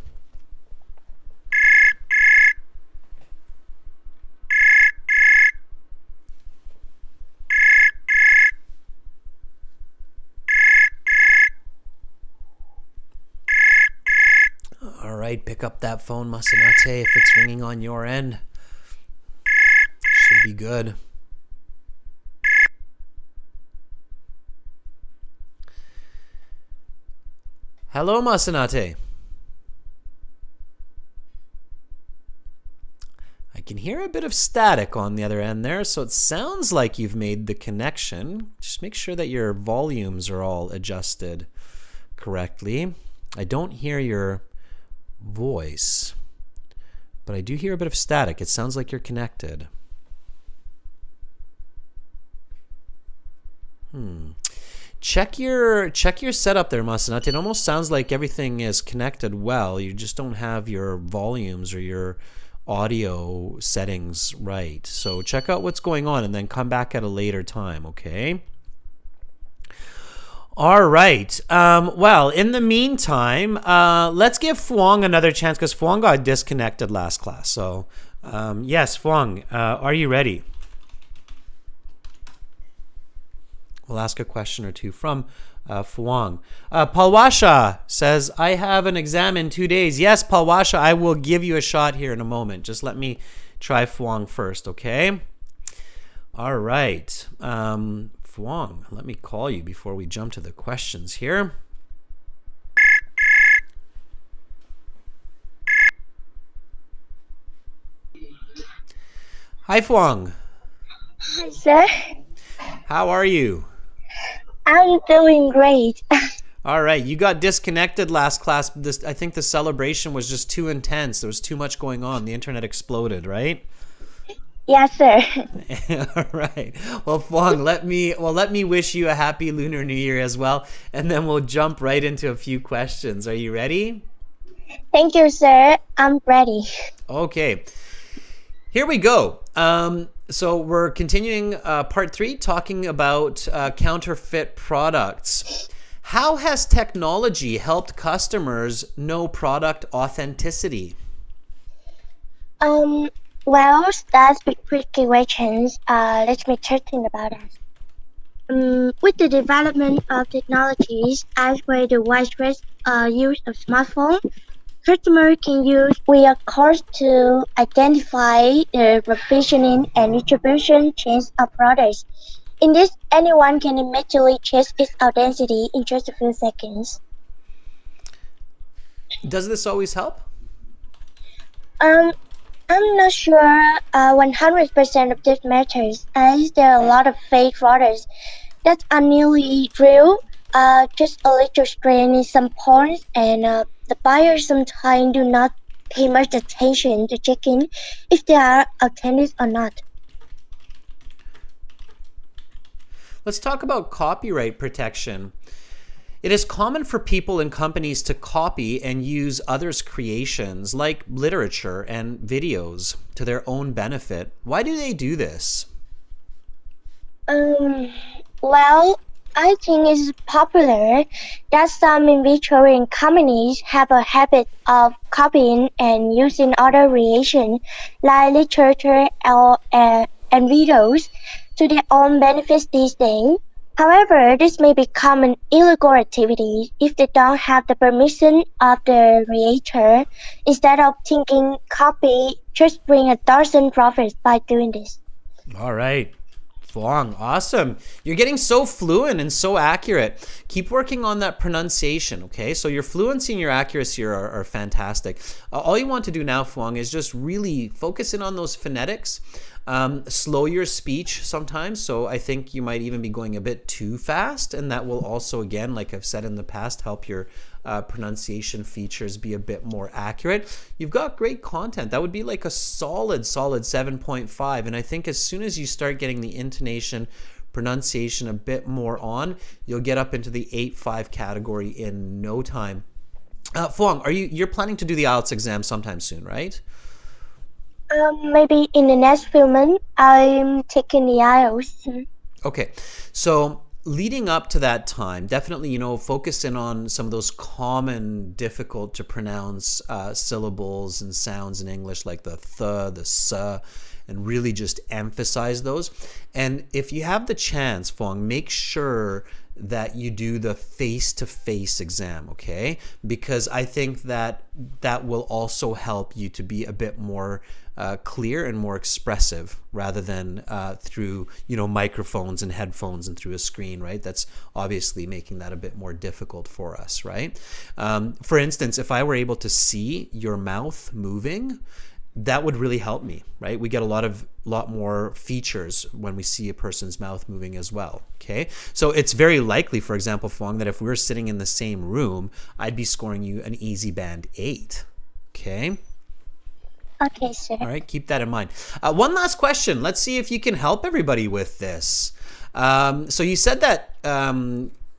All right, pick up that phone, Masanate, if it's ringing on your end. Should be good. Hello, Masanate. I can hear a bit of static on the other end there, so it sounds like you've made the connection. Just make sure that your volumes are all adjusted correctly. I don't hear your voice, but I do hear a bit of static. It sounds like you're connected. Check your setup there, Masanate. It almost sounds like everything is connected well. You just don't have your volumes or your audio settings right. So check out what's going on and then come back at a later time, okay? All right. Well, in the meantime, let's give Phuong another chance because Phuong got disconnected last class. So, yes, Phuong, are you ready? We'll ask a question or two from Phuong. Palwasha says, I have an exam in 2 days. Yes, Palwasha, I will give you a shot here in a moment. Just let me try Phuong first, okay? All right. Phuong, let me call you before we jump to the questions here. Hi, Phuong. Hi, sir. How are you? I'm doing great. All right, you got disconnected last class. I think the celebration was just too intense. There was too much going on. The internet exploded, right? Yes, sir. All right. Well, Fong, let me wish you a happy Lunar New Year as well, and then we'll jump right into a few questions. Are you ready? Thank you, sir. I'm ready. Okay. Here we go. So we're continuing part 3, talking about counterfeit products. How has technology helped customers know product authenticity? Well, that's big tricky questions. Let me think about that. With the development of technologies, as well the widespread use of smartphones, customers can use VR codes to identify the provisioning and distribution chains of products. In this, anyone can immediately check its authenticity in just a few seconds. Does this always help? Um, I'm not sure 100% of this matters, as there are a lot of fake products that are nearly real, just a little strain in some points, and the buyers sometimes do not pay much attention to checking if they are authentic or not. Let's talk about copyright protection. It is common for people and companies to copy and use others' creations, like literature and videos, to their own benefit. Why do they do this? Um, well, I think it's popular that some Victorian companies have a habit of copying and using other creation, like literature and videos, to their own benefits these days. However, this may become an illegal activity if they don't have the permission of the creator. Instead of thinking copy, just bring a dozen profits by doing this. All right. Fong, awesome. You're getting so fluent and so accurate. Keep working on that pronunciation, okay? So your fluency and your accuracy are fantastic. All you want to do now, Fong, is just really focus in on those phonetics. Slow your speech sometimes. So I think you might even be going a bit too fast, and that will also, again, like I've said in the past, help your pronunciation features be a bit more accurate. You've got great content. That would be like a solid 7.5. And I think as soon as you start getting the intonation, pronunciation a bit more on, you'll get up into the 8.5 category in no time. Fong, you're planning to do the IELTS exam sometime soon, right? Maybe in the next few months, I'm taking the IELTS. Okay, so leading up to that time, definitely, focus in on some of those common, difficult to pronounce syllables and sounds in English, like the th, the s, and really just emphasize those. And if you have the chance, Fong, make sure that you do the face-to-face exam, okay? Because I think that will also help you to be a bit more clear and more expressive, rather than through microphones and headphones and through a screen, right? That's obviously making that a bit more difficult for us, right? For instance, if I were able to see your mouth moving, that would really help me, right? We get a lot more features when we see a person's mouth moving as well, okay? So it's very likely, for example, Fong, that if we were sitting in the same room, I'd be scoring you an easy band 8, okay? Okay, sir. All right, keep that in mind. One last question. Let's see if you can help everybody with this. So you said that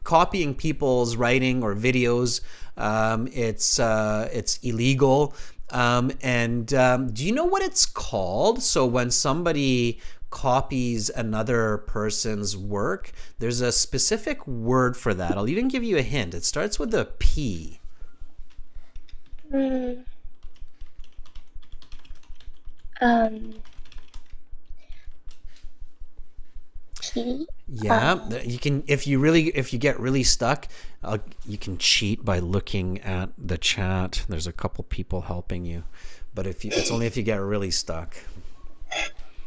copying people's writing or videos, it's illegal. Do you know what it's called? So when somebody copies another person's work, there's a specific word for that. I'll even give you a hint. It starts with a P. P. Yeah, you can if you get really stuck, you can cheat by looking at the chat. There's a couple people helping you, but it's only if you get really stuck.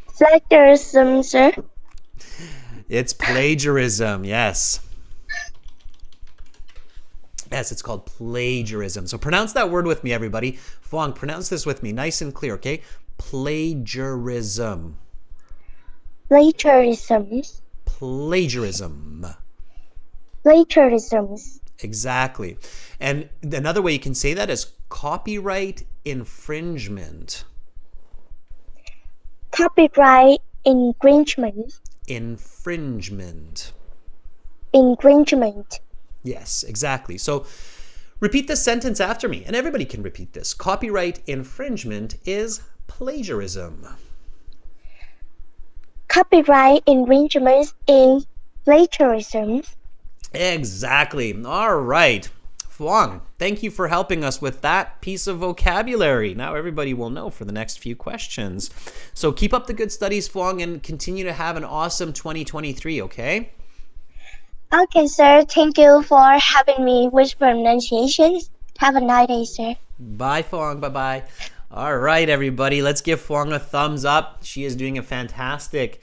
Plagiarism, sir. It's plagiarism. Yes. Yes, it's called plagiarism. So pronounce that word with me, everybody. Fong, pronounce this with me, nice and clear, okay? Plagiarism. Plagiarism. Plagiarism. Plagiarism. Exactly. And another way you can say that is copyright infringement. Copyright infringement. Infringement. Infringement. Yes, exactly. So repeat this sentence after me, and everybody can repeat this. Copyright infringement is plagiarism. Copyright infringement is plagiarism. Exactly. All right. Fuang, thank you for helping us with that piece of vocabulary. Now everybody will know for the next few questions. So keep up the good studies, Fuang, and continue to have an awesome 2023, okay? Okay, sir. Thank you for having me with pronunciations. Have a nice day, sir. Bye, Fuang. Bye-bye. All right, everybody. Let's give Fuang a thumbs up. She is doing a fantastic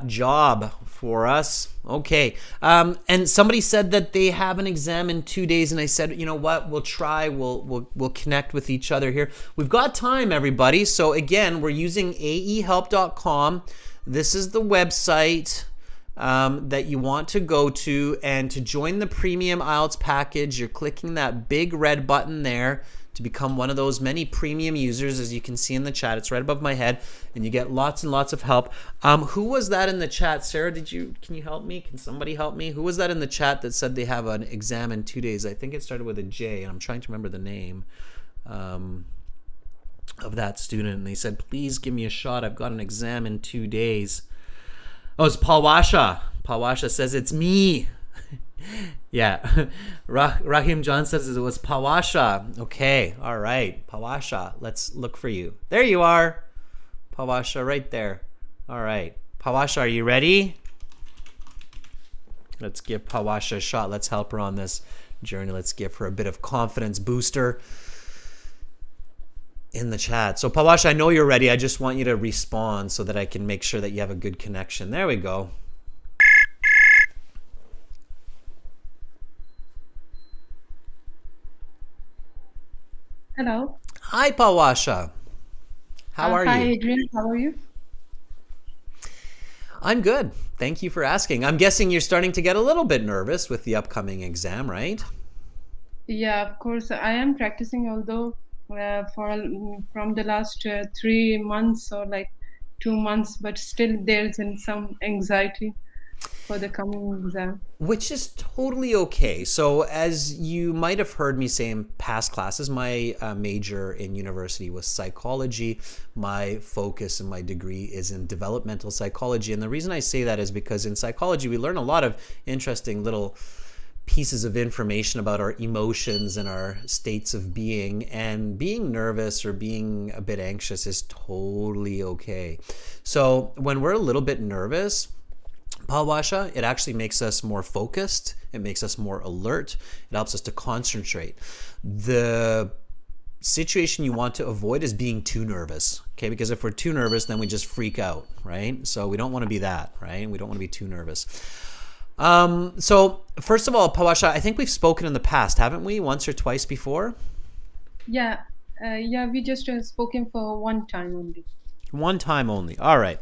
job for us. Okay. And somebody said that they have an exam in 2 days, and I said, you know what? We'll try. We'll connect with each other here. We've got time, everybody. So again, we're using aehelp.com. This is the website that you want to go to, and to join the premium IELTS package, you're clicking that big red button there to become one of those many premium users. As you can see in the chat, it's right above my head, and you get lots and lots of help. Who was that in the chat? Sarah, can you help me? Can somebody help me? Who was that in the chat that said they have an exam in 2 days? I think it started with a J, and I'm trying to remember the name of that student. And they said, please give me a shot. I've got an exam in 2 days. Oh, it's Pawasha. Pawasha says it's me. Yeah. Rahim John says it was Pawasha. Okay. All right. Pawasha. Let's look for you. There you are. Pawasha right there. All right. Pawasha, are you ready? Let's give Pawasha a shot. Let's help her on this journey. Let's give her a bit of confidence booster in the chat. So Pawasha, I know you're ready. I just want you to respond so that I can make sure that you have a good connection. There we go. Hello. Hi, Pawasha. How are Hi, you? Adrian. How are you? I'm good. Thank you for asking. I'm guessing you're starting to get a little bit nervous with the upcoming exam, right? Yeah, of course. I am practicing, although from the last 3 months or like 2 months, but still there's some anxiety for the coming exam. Which is totally okay. So as you might have heard me say in past classes, my major in university was psychology. My focus and my degree is in developmental psychology. And the reason I say that is because in psychology, we learn a lot of interesting little pieces of information about our emotions and our states of being, and being nervous or being a bit anxious is totally okay. So when we're a little bit nervous, Pawasha, it actually makes us more focused. It makes us more alert. It helps us to concentrate. The situation you want to avoid is being too nervous, okay? Because if we're too nervous, then we just freak out, right? So we don't want to be that, right? We don't want to be too nervous. So first of all, Pawasha, I think we've spoken in the past, haven't we? Once or twice before? Yeah, we just spoken for one time only. One time only. All right.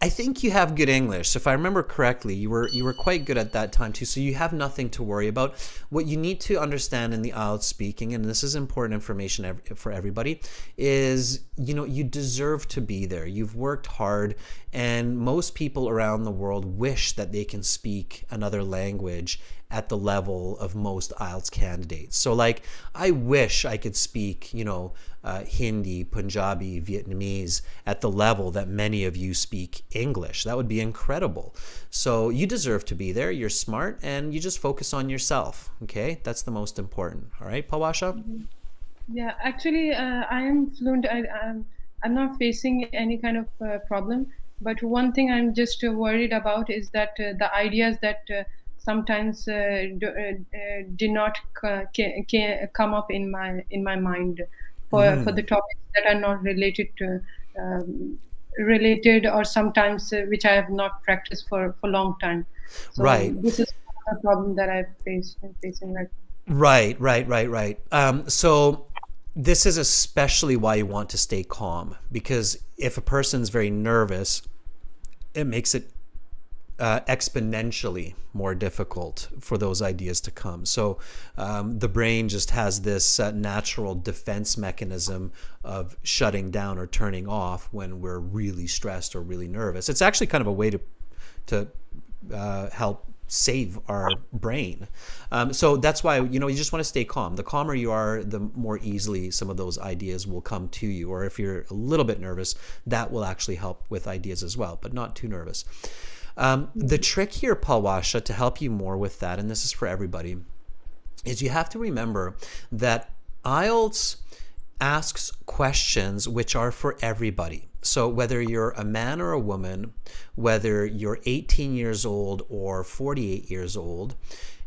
I think you have good English. If I remember correctly, you were quite good at that time too. So you have nothing to worry about. What you need to understand in the IELTS speaking, and this is important information for everybody, is you deserve to be there. You've worked hard, and most people around the world wish that they can speak another language at the level of most IELTS candidates. So like, I wish I could speak, Hindi, Punjabi, Vietnamese at the level that many of you speak English. That would be incredible. So you deserve to be there. You're smart, and you just focus on yourself. Okay, that's the most important. All right, Pawasha? Yeah, actually, I am fluent. I'm not facing any kind of problem. But one thing I'm just worried about is that the ideas that sometimes did not come up in my mind for the topics that are not related or sometimes which I have not practiced for a long time. So Right. this is a problem that I'm facing right now. Right. So this is especially why you want to stay calm, because if a person's very nervous, it makes it exponentially more difficult for those ideas to come. So the brain just has this natural defense mechanism of shutting down or turning off when we're really stressed or really nervous. It's actually kind of a way to help save our brain. So that's why, you just want to stay calm. The calmer you are, the more easily some of those ideas will come to you. Or if you're a little bit nervous, that will actually help with ideas as well, but not too nervous. The trick here, Palwasha, to help you more with that, and this is for everybody, is you have to remember that IELTS asks questions which are for everybody. So whether you're a man or a woman, whether you're 18 years old or 48 years old,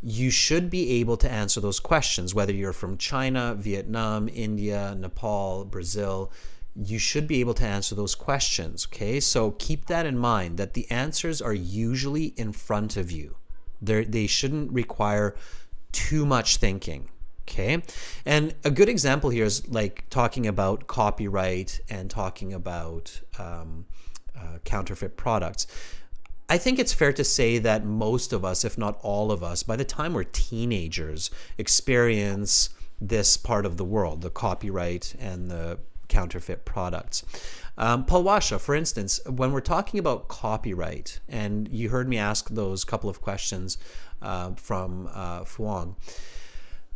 you should be able to answer those questions. Whether you're from China, Vietnam, India, Nepal, Brazil, you should be able to answer those questions, okay? So keep that in mind, that the answers are usually in front of you. They shouldn't require too much thinking. Okay, and a good example here is like talking about copyright and talking about counterfeit products. I think it's fair to say that most of us, if not all of us, by the time we're teenagers, experience this part of the world, the copyright and the counterfeit products. Palwasha, for instance, when we're talking about copyright, and you heard me ask those couple of questions from Phuong,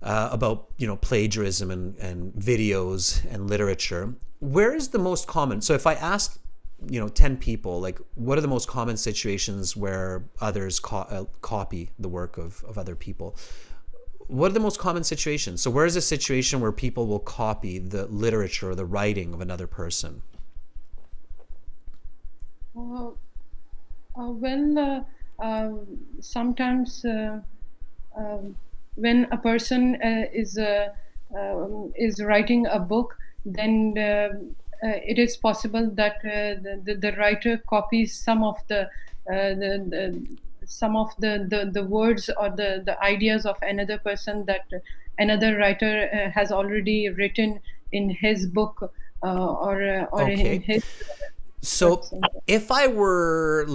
about plagiarism and videos and literature, where is the most common? So if I ask 10 people, like, what are the most common situations where others copy the work of other people? What are the most common situations? So where is a situation where people will copy the literature or the writing of another person? Sometimes when a person is writing a book, then it is possible that the writer copies some of the words or the ideas of another person that another writer has already written in his book or Okay. in his. So if I were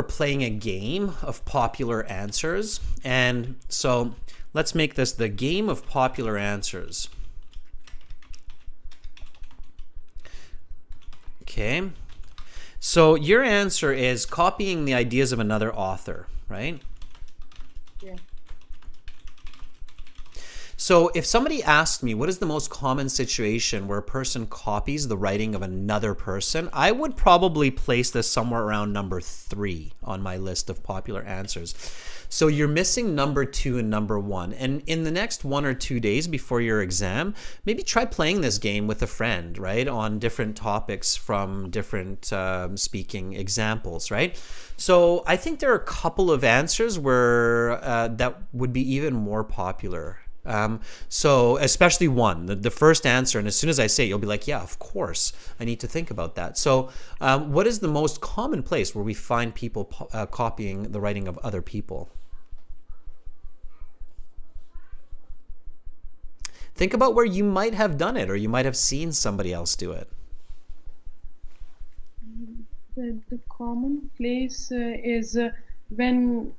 playing a game of popular answers, and so let's make this the game of popular answers. Okay. So your answer is copying the ideas of another author, right? Yeah. So if somebody asked me what is the most common situation where a person copies the writing of another person, I would probably place this somewhere around number 3 on my list of popular answers. So you're missing number 2 and number 1. And in the next 1 or 2 days before your exam, maybe try playing this game with a friend, right? On different topics from different speaking examples, right? So I think there are a couple of answers where that would be even more popular. So especially one, the first answer, and as soon as I say it, you'll be like, yeah, of course, I need to think about that. So what is the most common place where we find people copying the writing of other people? Think about where you might have done it, or you might have seen somebody else do it. The common place is when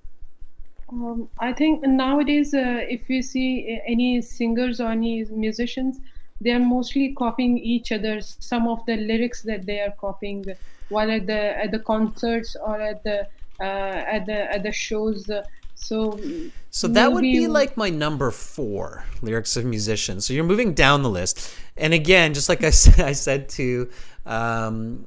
I think nowadays if we see any singers or any musicians, they are mostly copying each other, some of the lyrics that they are copying while at the concerts or at the shows. So that would be like my number 4, lyrics of musicians. So you're moving down the list. And again, just like I said to Phuong,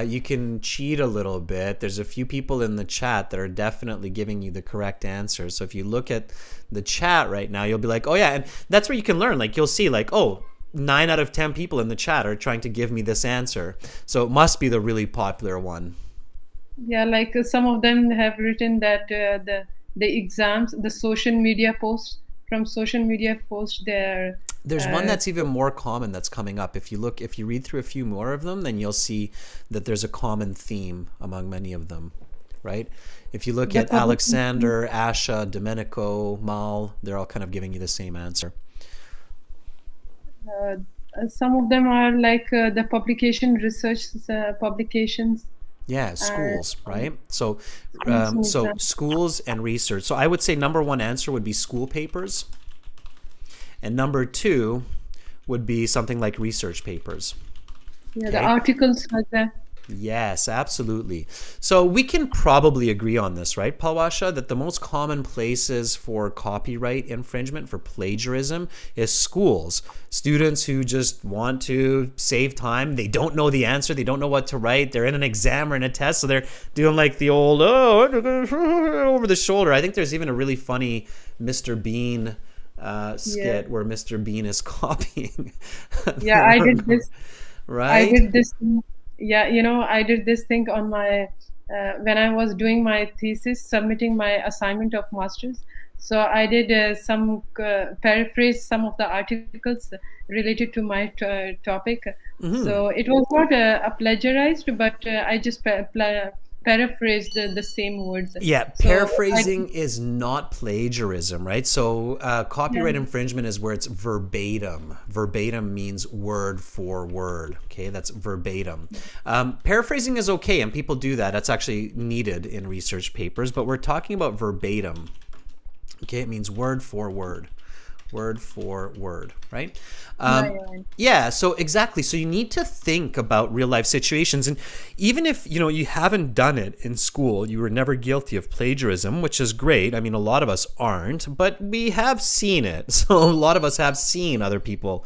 you can cheat a little bit. There's a few people in the chat that are definitely giving you the correct answer. So if you look at the chat right now, you'll be like, oh yeah, and that's where you can learn. Like you'll see like, oh, 9 out of 10 people in the chat are trying to give me this answer. So it must be the really popular one. Yeah, like some of them have written that the exams, the social media posts, there's one that's even more common that's coming up. If you read through a few more of them, then you'll see that there's a common theme among many of them, right? If you look at Alexander, Asha, Domenico, Mal, they're all kind of giving you the same answer. Some of them are like the publication research publications. Yeah, And schools, right? So, schools means, so schools and research. So I would say number one answer would be school papers, and number two would be something like research papers. yeah, the Okay. articles like that. Yes, absolutely. So we can probably agree on this, right, Palwasha, that the most common places for copyright infringement, for plagiarism, is schools. Students who just want to save time. They don't know the answer. They don't know what to write. They're in an exam or in a test, so they're doing like the old, over the shoulder. I think there's even a really funny Mr. Bean skit where Mr. Bean is copying. Yeah, I did this. Right? I did this. Yeah, I did this thing on my when I was doing my thesis, submitting my assignment of masters. So I did paraphrase some of the articles related to my topic. So it was not a plagiarized, but I just paraphrased the same words. Yeah, So paraphrasing is not plagiarism, right? So copyright Yeah. infringement is where it's verbatim. Verbatim means word for word. Okay, that's verbatim. Paraphrasing is okay, and people do that. That's actually needed in research papers, but we're talking about verbatim. Okay, it means word for word. Word for word, right? Right. Yeah, so exactly. So you need to think about real life situations. And even if, you haven't done it in school, you were never guilty of plagiarism, which is great. I mean, a lot of us aren't, but we have seen it. So a lot of us have seen other people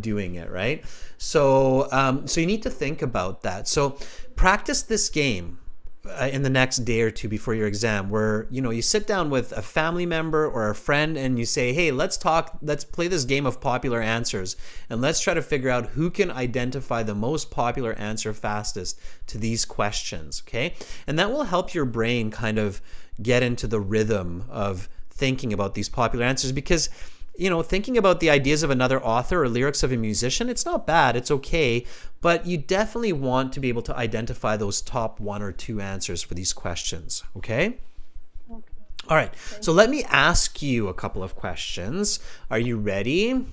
doing it, right? So, so you need to think about that. So practice this game in the next day or two before your exam, where you sit down with a family member or a friend and you say, hey, let's play this game of popular answers, and let's try to figure out who can identify the most popular answer fastest to these questions. Okay, and that will help your brain kind of get into the rhythm of thinking about these popular answers, because thinking about the ideas of another author or lyrics of a musician, it's not bad, it's okay, but you definitely want to be able to identify those top one or two answers for these questions, okay? Okay. All right, so let me ask you a couple of questions. Are you ready?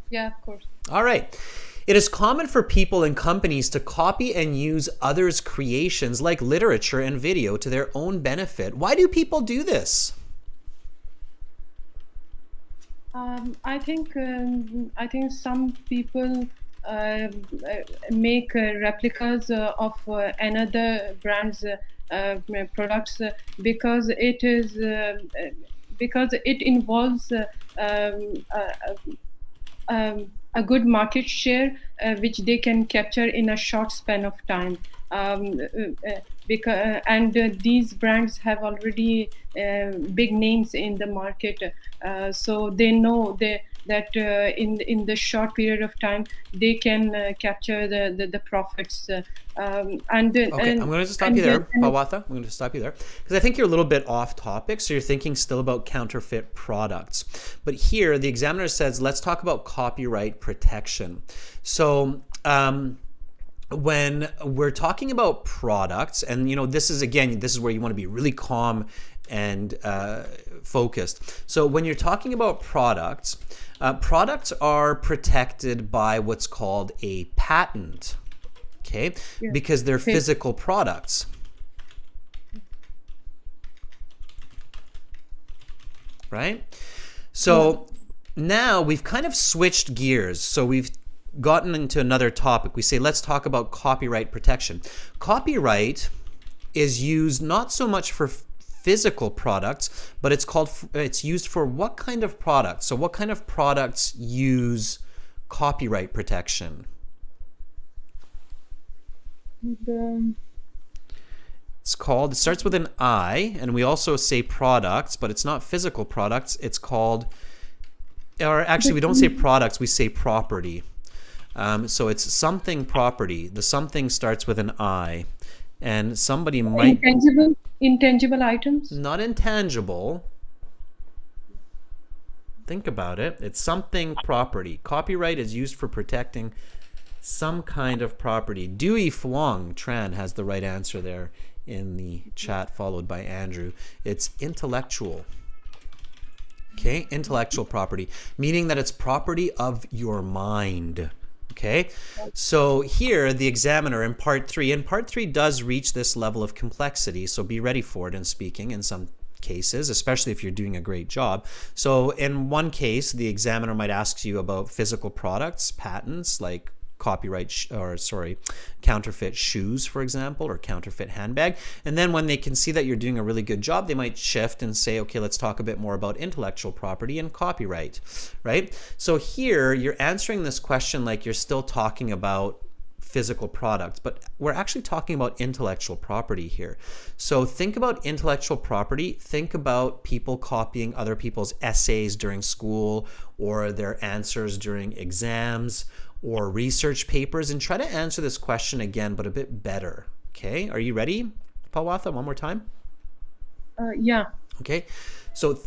Yeah, of course. All right. It is common for people and companies to copy and use others' creations like literature and video to their own benefit. Why do people do this? I think some people make replicas of another brand's products because it involves a good market share which they can capture in a short span of time. These brands have already big names in the market, so they know that in the short period of time they can capture the profits. Okay, I'm going to stop you there, Pawatha. I'm going to stop you there because I think you're a little bit off topic. So you're thinking still about counterfeit products. But here, the examiner says, let's talk about copyright protection. So when we're talking about products, and this is where you want to be really calm and focused. So when you're talking about products, products are protected by what's called a patent. Okay, Yeah. because they're Okay. physical products. Right? So now we've kind of switched gears. So we've gotten into another topic. We say, let's talk about copyright protection. Copyright is used not so much for physical products, but it's used for what kind of products? So what kind of products use copyright protection? It starts with an I, and we also say products, but it's not physical products. It's called, or actually we don't say products, we say property. So it's something property. The something starts with an I, and somebody might... Intangible items? Not intangible. Think about it. It's something property. Copyright is used for protecting some kind of property. Dewey Fuang Tran has the right answer there in the chat, followed by Andrew. It's intellectual. Okay, intellectual property, meaning that it's property of your mind. Okay, so here the examiner in part 3, and part 3 does reach this level of complexity, so be ready for it in speaking in some cases, especially if you're doing a great job. So in one case, the examiner might ask you about physical products, patents, like counterfeit shoes, for example, or counterfeit handbag. And then when they can see that you're doing a really good job, they might shift and say, okay, let's talk a bit more about intellectual property and copyright, right? So here you're answering this question like you're still talking about physical products, but we're actually talking about intellectual property here. So think about intellectual property. Think about people copying other people's essays during school or their answers during exams or research papers, and try to answer this question again, but a bit better. Okay, are you ready, Palwatha? One more time. Yeah. Okay, so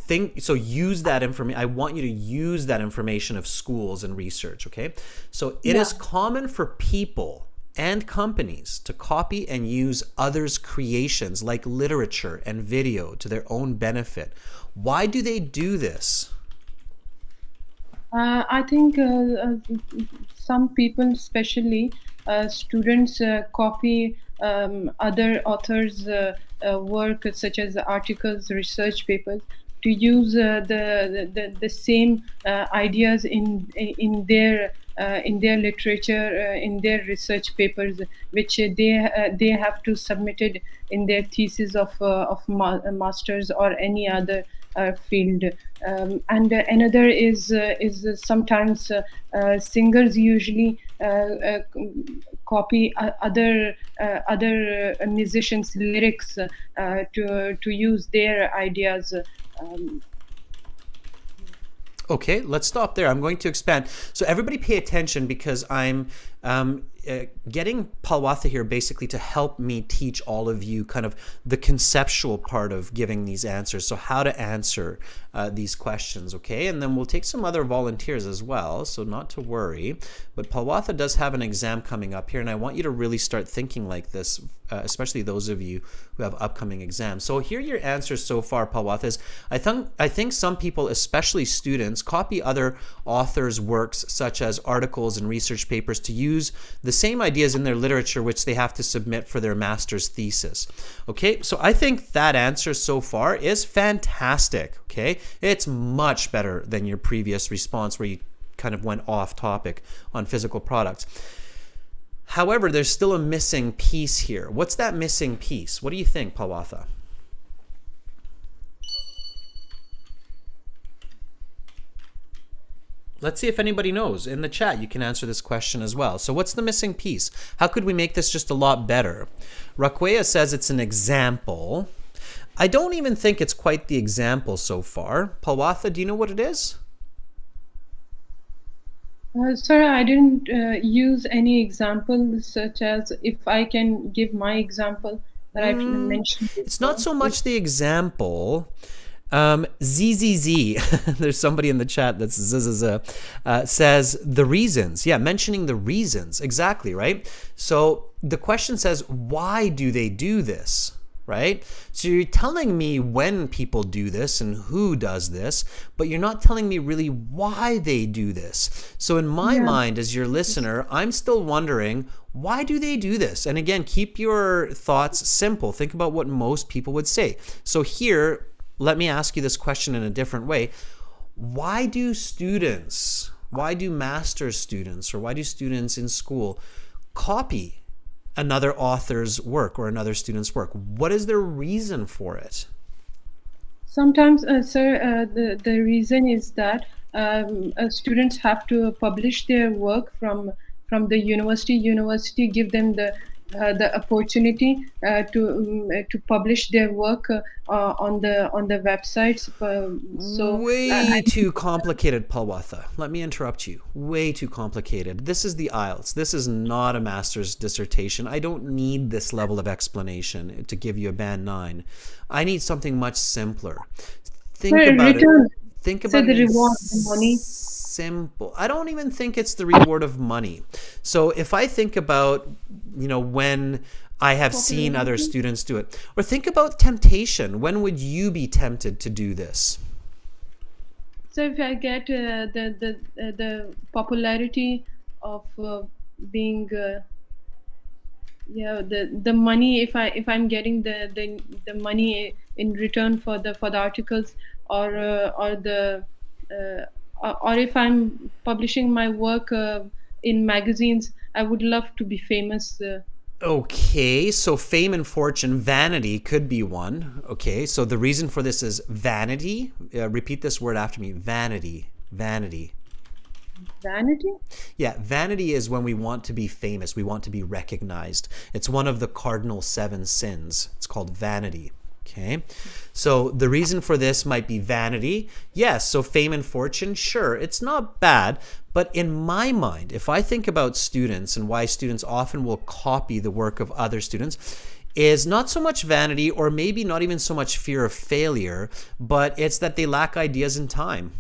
use that information. I want you to use that information of schools and research. Okay, so it is common for people and companies to copy and use others' creations like literature and video to their own benefit. Why do they do this? I think some people, especially students, copy other authors' work, such as articles, research papers, to use the same ideas in their literature, in their research papers, which they have to submit it in their thesis of masters or any other field. And another is sometimes singers usually copy other musicians' lyrics to use their ideas. Okay, let's stop there. I'm going to expand. So everybody pay attention, because I'm getting Palwatha here basically to help me teach all of you kind of the conceptual part of giving these answers. So how to answer these questions, okay? And then we'll take some other volunteers as well, so not to worry. But Palwatha does have an exam coming up here, and I want you to really start thinking like this, especially those of you who have upcoming exams. So here are your answers so far, Palwatha. Is I think some people, especially students, copy other authors' works, such as articles and research papers, to use the same ideas in their literature which they have to submit for their master's thesis. Okay, so I think that answer so far is fantastic. Okay, it's much better than your previous response where you kind of went off topic on physical products. However, there's still a missing piece here. What's that missing piece? What do you think, Palwatha? Let's see if anybody knows. In the chat, you can answer this question as well. So what's the missing piece? How could we make this just a lot better? Raquea says it's an example. I don't even think it's quite the example so far. Palwatha, do you know what it is? Sir, I didn't use any examples, such as, if I can give my example that I've mentioned before. It's not so much the example. ZZZ, there's somebody in the chat that's ZZZ, says the reasons. Yeah, mentioning the reasons. Exactly, right? So the question says, why do they do this? Right? So you're telling me when people do this and who does this, but you're not telling me really why they do this. So in my mind, as your listener, I'm still wondering, why do they do this? And again, keep your thoughts simple. Think about what most people would say. So here, let me ask you this question in a different way. Why do master's students, or why do students in school copy another author's work or another student's work? What is their reason for it? Sometimes, sir, the reason is that students have to publish their work from the university. University give them the opportunity to publish their work on the websites. Way too complicated, Palwatha. Let me interrupt you. Way too complicated. This is the IELTS. This is not a master's dissertation. I don't need this level of explanation to give you a band 9. I need something much simpler. Think about it. Think about the reward, the money. Simple. I don't even think it's the reward of money. So if I think about, when I have seen other students do it, or think about temptation. When would you be tempted to do this? So if I get the popularity of being yeah, the money, if I'm getting the money in return for the articles, or the uh, or if I'm publishing my work in magazines, I would love to be famous. Okay, so fame and fortune, vanity could be one. Okay, so the reason for this is vanity. Repeat this word after me. Vanity. Vanity. Vanity. Yeah, vanity is when we want to be famous. We want to be recognized. It's one of the cardinal 7 sins. It's called vanity. Okay, so the reason for this might be vanity. Yes, so fame and fortune, sure, it's not bad. But in my mind, if I think about students and why students often will copy the work of other students, is not so much vanity, or maybe not even so much fear of failure, but it's that they lack ideas and time.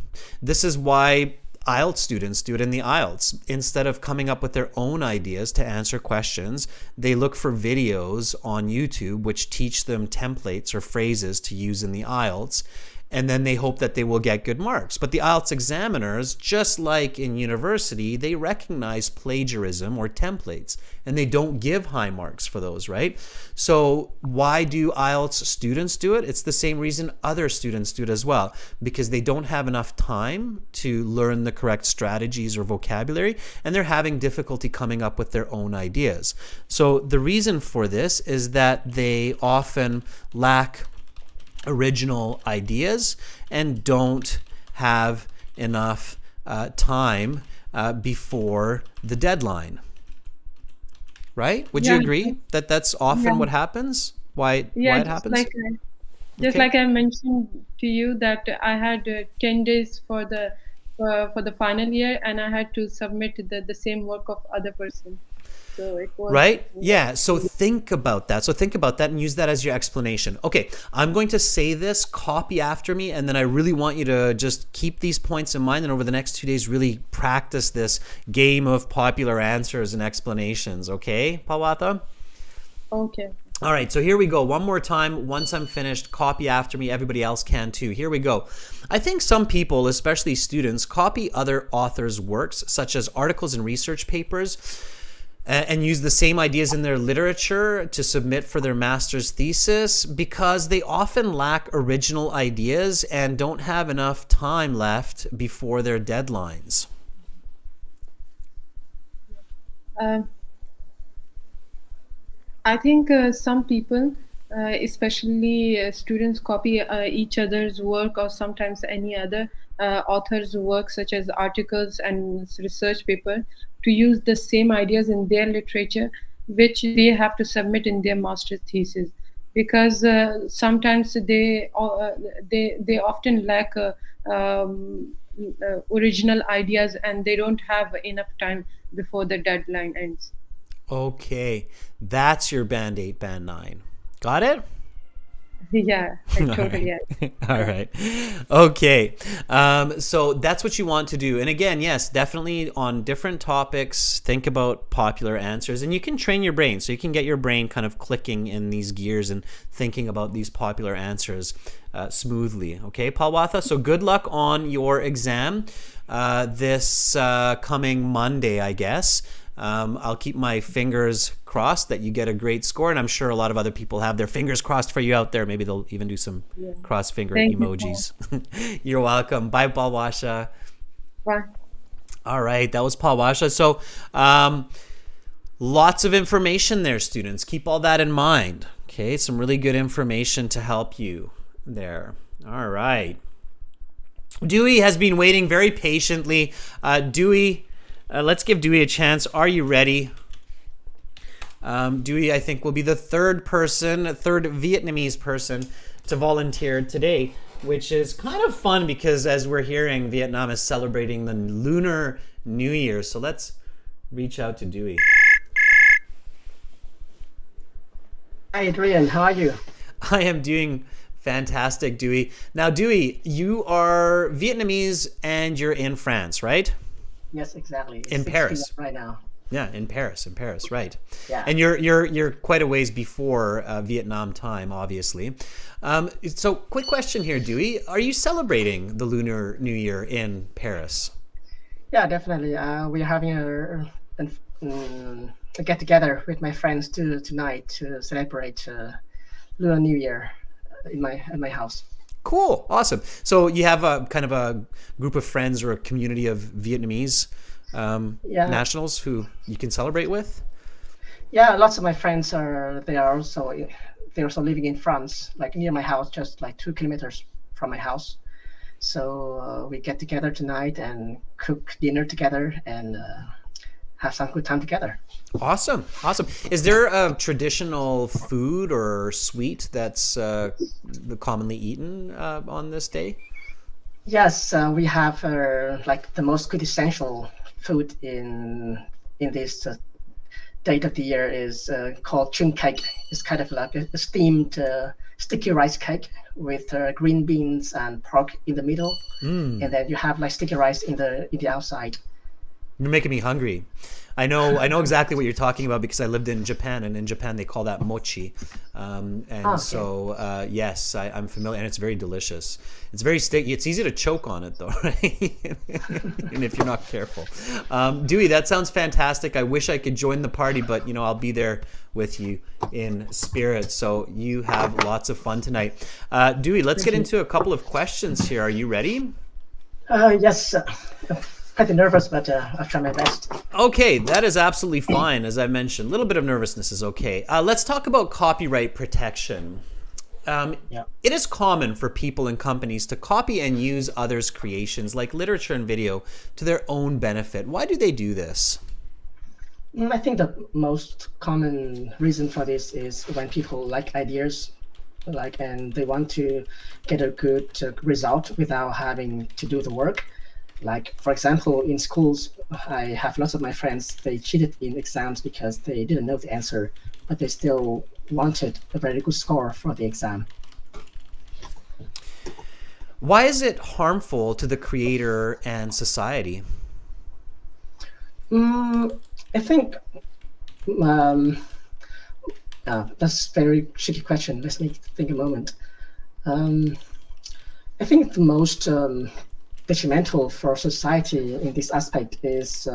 This is why IELTS students do it in the IELTS. Instead of coming up with their own ideas to answer questions, they look for videos on YouTube which teach them templates or phrases to use in the IELTS, and then they hope that they will get good marks. But the IELTS examiners, just like in university, they recognize plagiarism or templates, and they don't give high marks for those, right? So why do IELTS students do it? It's the same reason other students do it as well, because they don't have enough time to learn the correct strategies or vocabulary, and they're having difficulty coming up with their own ideas. So the reason for this is that they often lack original ideas and don't have enough time before the deadline. Right? Would you agree that that's often what happens? Why it happens? Just like I mentioned to you that I had 10 days for the final year, and I had to submit the same work of other person. So it was, right? Yeah. So think about that. And use that as your explanation. Okay, I'm going to say this, copy after me, and then I really want you to just keep these points in mind, and over the next 2 days really practice this game of popular answers and explanations. Okay, Pawatha? Okay. All right, so here we go. One more time. Once I'm finished, copy after me. Everybody else can too. Here we go. I think some people, especially students, copy other authors' works, such as articles and research papers, and use the same ideas in their literature to submit for their master's thesis, because they often lack original ideas and don't have enough time left before their deadlines. I think some people, especially students, copy each other's work, or sometimes any other author's work, such as articles and research paper, to use the same ideas in their literature, which they have to submit in their master's thesis. Because sometimes they often lack original ideas, and they don't have enough time before the deadline ends. Okay, that's your Band 8, Band 9. Got it? Yeah, I totally get. All right. Okay. So that's what you want to do. And again, yes, definitely on different topics, think about popular answers, and you can train your brain. So you can get your brain kind of clicking in these gears and thinking about these popular answers smoothly. Okay, Palwatha? So good luck on your exam this coming Monday, I guess. I'll keep my fingers crossed that you get a great score, and I'm sure a lot of other people have their fingers crossed for you out there. Maybe they'll even do some cross finger emojis. You're welcome. Bye, Palwasha. Bye. All right, that was Palwasha. So lots of information there, students. Keep all that in mind. Okay, some really good information to help you there. All right. Dewey has been waiting very patiently. Dewey, let's give Dewey a chance. Are you ready? Dewey, I think, will be the third Vietnamese person to volunteer today, which is kind of fun because, as we're hearing, Vietnam is celebrating the Lunar New Year. So let's reach out to Dewey. Hi, Adrian. How are you? I am doing fantastic, Dewey. Now, Dewey, you are Vietnamese and you're in France, right? Yes, exactly. It's in Paris right now. Yeah, in Paris, right. Yeah. And you're quite a ways before Vietnam time, obviously. So quick question here, Dewey. Are you celebrating the Lunar New Year in Paris? Yeah, definitely. We're having a get together with my friends tonight to celebrate Lunar New Year at my house. Cool. Awesome. So you have a kind of a group of friends or a community of Vietnamese Yeah, nationals who you can celebrate with? yeah. Lots of my friends they're also living in France, like near my house, just like 2 kilometers from my house. So we get together tonight and cook dinner together and have some good time together. Awesome. Awesome. Is there a traditional food or sweet that's commonly eaten on this day? Yes, we have like the most quintessential food in this date of the year is called chung cake. It's kind of like a steamed sticky rice cake with green beans and pork in the middle, and then you have like sticky rice in the outside. You're making me hungry. I know exactly what you're talking about because I lived in Japan, and in Japan they call that mochi. Okay. So yes, I'm familiar, and it's very delicious. It's very sticky. It's easy to choke on it though, right? And if you're not careful. Dewey, that sounds fantastic. I wish I could join the party, but I'll be there with you in spirit. So you have lots of fun tonight. Dewey, let's get into a couple of questions here. Are you ready? Yes, pretty nervous, but I'll try my best. Okay, that is absolutely fine. As I mentioned, a little bit of nervousness is okay. Let's talk about copyright protection. Yeah. It is common for people and companies to copy and use others' creations, like literature and video, to their own benefit. Why do they do this? I think the most common reason for this is when people like ideas, and they want to get a good result without having to do the work. Like, for example, in schools, I have lots of my friends, they cheated in exams because they didn't know the answer, but they still wanted a very good score for the exam. Why is it harmful to the creator and society? I think that's a very tricky question. Let's make think a moment. I think the most detrimental for society in this aspect is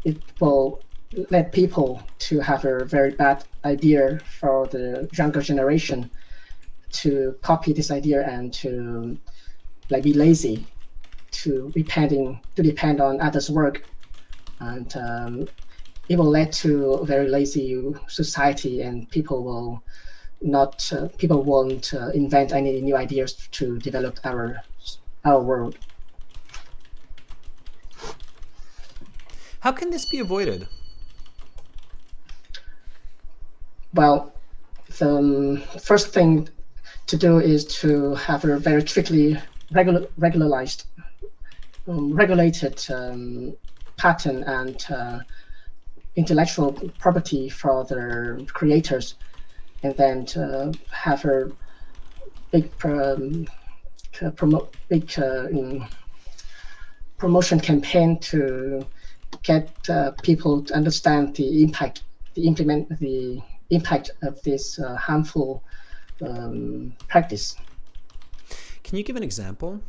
it will let people to have a very bad idea for the younger generation to copy this idea and to be lazy, to depend on others' work, and it will lead to a very lazy society, and people won't invent any new ideas to develop our world. How can this be avoided? Well, the first thing to do is to have a very strictly regulated patent and intellectual property for the creators, and then to have a big promotion campaign to get people to understand the impact of this harmful practice. Can you give an example?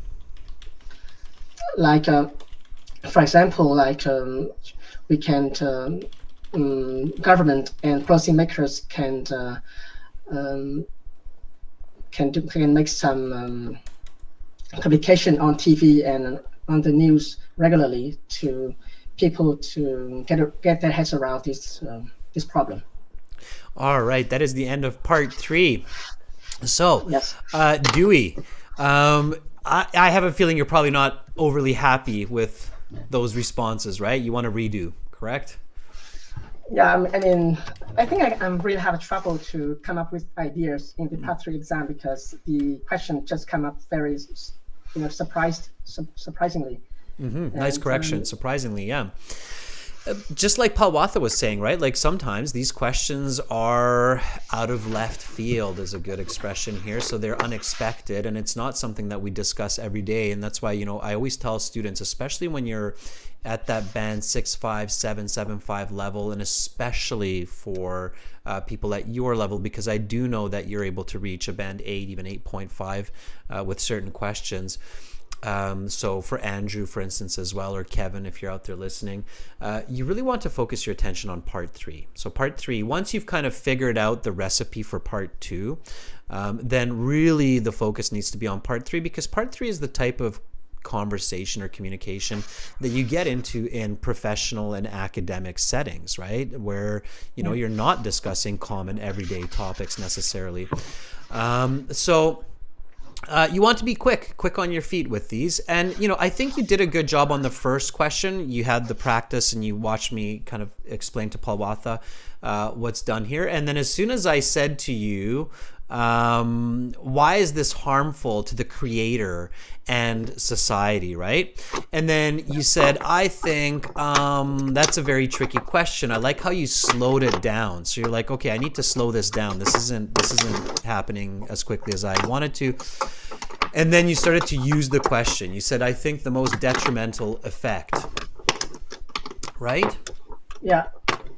Like, for example, we can government and policy makers can make some publication on TV and on the news regularly to people to get their heads around this problem. All right, that is the end of part 3. So, Yes. Dewey, I have a feeling you're probably not overly happy with those responses, right? You want to redo, correct? Yeah, I mean, I think I'm really having trouble to come up with ideas in the part 3 exam because the question just come up very, surprisingly. Nice correction. Surprisingly, yeah. Just like Palwatha was saying, right? Like sometimes these questions are out of left field is a good expression here. So they're unexpected and it's not something that we discuss every day. And that's why, I always tell students, especially when you're at that band 6.5, 7.75 level, and especially for people at your level, because I do know that you're able to reach a band 8, even 8.5 with certain questions. So for Andrew, for instance, as well, or Kevin, if you're out there listening, you really want to focus your attention on part 3. So part 3, once you've kind of figured out the recipe for part 2, then really the focus needs to be on part 3, because part 3 is the type of conversation or communication that you get into in professional and academic settings, right? Where, you know, you're not discussing common everyday topics necessarily. So you want to be quick on your feet with these. And, you know, I think you did a good job on the first question. You had the practice and you watched me kind of explain to Palwatha what's done here. And then as soon as I said to you, why is this harmful to the creator and society, right? And then you said, I think that's a very tricky question. I like how you slowed it down. So you're like, okay, I need to slow this down. This isn't happening as quickly as I wanted to. And then you started to use the question. You said, I think the most detrimental effect, right? Yeah.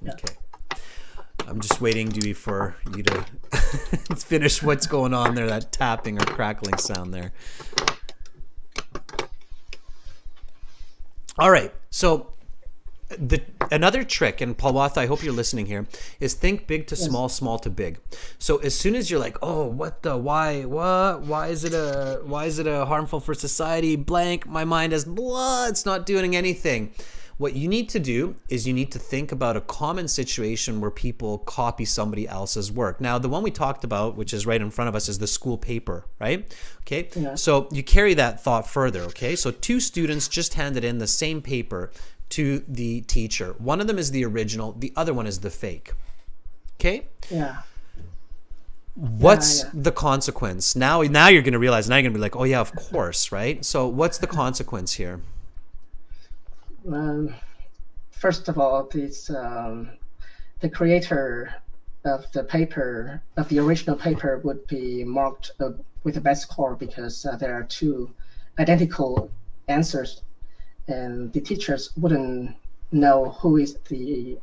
Okay. I'm just waiting, Dewey, for you to finish what's going on there, that tapping or crackling sound there. All right. So another trick, and Palwatha, I hope you're listening here, is think big to small, small to big. So as soon as you're like, oh, why is it a harmful for society? Blank, my mind is blah, it's not doing anything. What you need to do is you need to think about a common situation where people copy somebody else's work. Now, the one we talked about, which is right in front of us, is the school paper, right? Okay, so you carry that thought further, okay? So 2 students just handed in the same paper to the teacher. One of them is the original, the other one is the fake, okay? Yeah. What's the consequence? Now you're going to realize, now you're going to be like, oh yeah, of course, right? So what's the consequence here? First of all, this the creator of the paper, of the original paper, would be marked with a bad score because there are 2 identical answers, and the teachers wouldn't know who is the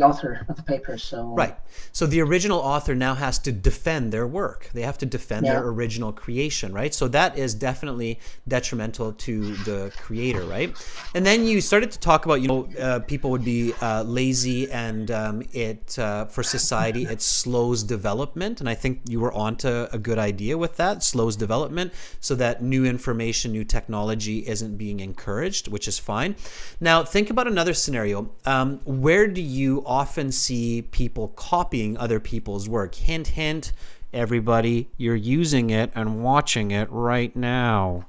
author of the paper. So right. So the original author now has to defend their work. They have to defend their original creation, right? So that is definitely detrimental to the creator, right? And then you started to talk about, you know, people would be lazy, and for society, it slows development. And I think you were onto a good idea with that, slows development, so that new information, new technology isn't being encouraged, which is fine. Now, think about another scenario. Where do you often see people copying other people's work? Hint, hint, everybody, you're using it and watching it right now.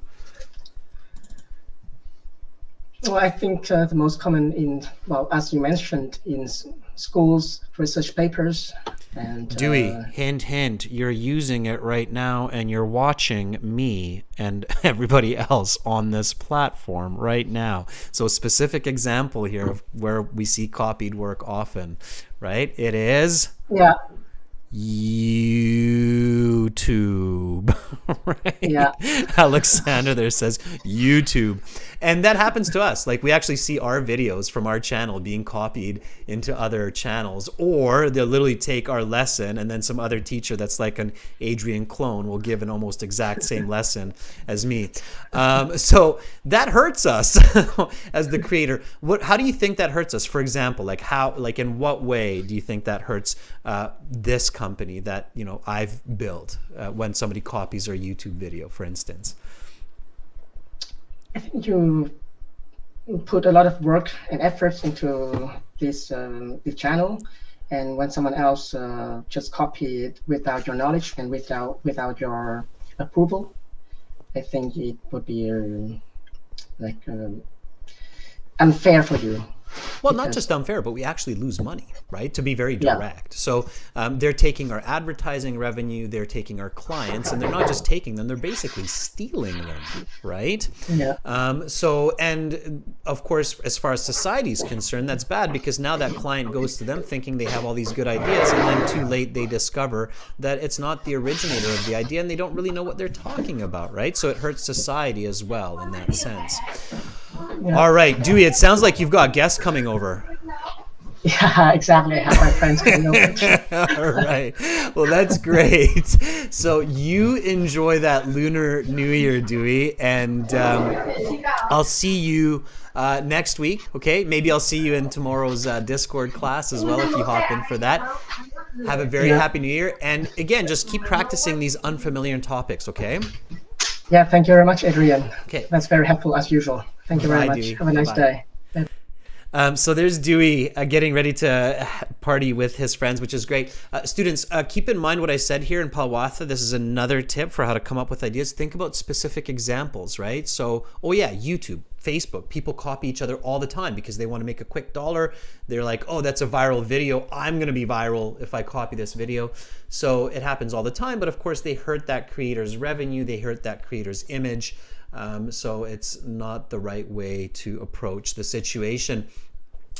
Well, I think the most common as you mentioned, in schools, research papers, and Dewey, hint, hint, you're using it right now and you're watching me and everybody else on this platform right now. So a specific example here of where we see copied work often, right? It is YouTube, right? Yeah. Alexander there says YouTube. And that happens to us. Like, we actually see our videos from our channel being copied into other channels, or they'll literally take our lesson and then some other teacher that's like an Adrian clone will give an almost exact same lesson as me. So that hurts us as the creator. How do you think that hurts us? For example, in what way do you think that hurts this company that, you know, I've built when somebody copies our YouTube video, for instance? I think you put a lot of work and efforts into this channel, and when someone else just copy it without your knowledge and without your approval, I think it would be unfair for you. Well, not just unfair, but we actually lose money, right? To be very direct. So they're taking our advertising revenue, they're taking our clients, and they're not just taking them, they're basically stealing them, right? Yeah. And of course, as far as society is concerned, that's bad, because now that client goes to them thinking they have all these good ideas, and then too late they discover that it's not the originator of the idea, and they don't really know what they're talking about, right? So it hurts society as well in that sense. Yeah. All right, Dewey, it sounds like you've got guests coming over. Yeah, exactly. I have my friends coming over. All right. Well, that's great. So you enjoy that Lunar New Year, Dewey, and I'll see you next week. Okay, maybe I'll see you in tomorrow's Discord class as well if you hop in for that. Have a very happy New Year, and again, just keep practicing these unfamiliar topics. Okay. Yeah, thank you very much, Adrian. Okay. That's very helpful as usual. Thank you very Bye, much. Dewey. Have a nice day. So there's Dewey getting ready to party with his friends, which is great. Students, keep in mind what I said here in Palwatha. This is another tip for how to come up with ideas. Think about specific examples, right? So, oh yeah, YouTube, Facebook. People copy each other all the time because they want to make a quick dollar. They're like, oh, that's a viral video. I'm going to be viral if I copy this video. So it happens all the time. But of course, they hurt that creator's revenue. They hurt that creator's image. So it's not the right way to approach the situation.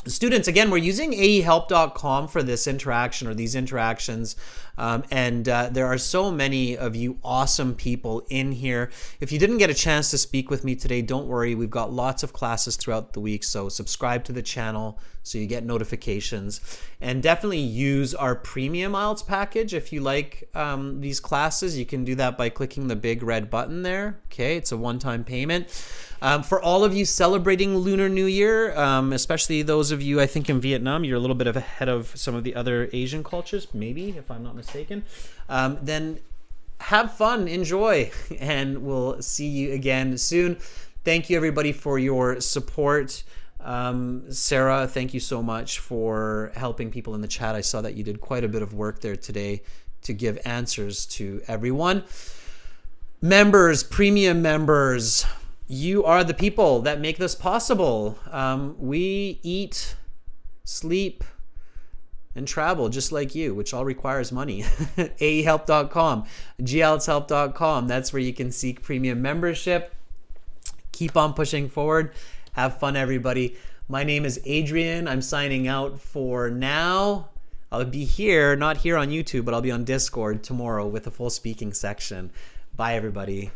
Students, again, we're using aehelp.com for this interaction or these interactions. And there are so many of you awesome people in here. If you didn't get a chance to speak with me today, don't worry. We've got lots of classes throughout the week. So subscribe to the channel so you get notifications. And definitely use our premium IELTS package. If you like these classes, you can do that by clicking the big red button there. Okay, it's a one-time payment. For all of you celebrating Lunar New Year, especially those of you, I think, in Vietnam, you're a little bit ahead of some of the other Asian cultures, maybe, if I'm not mistaken. Then have fun, enjoy, and we'll see you again soon. Thank you, everybody, for your support. Sarah, thank you so much for helping people in the chat. I saw that you did quite a bit of work there today to give answers to everyone. Members, premium members, you are the people that make this possible. We eat, sleep, and travel just like you, which all requires money. aehelp.com, glshelp.com. That's where you can seek premium membership. Keep on pushing forward. Have fun, everybody. My name is Adrian. I'm signing out for now. I'll be here, not here on YouTube, but I'll be on Discord tomorrow with a full speaking section. Bye, everybody.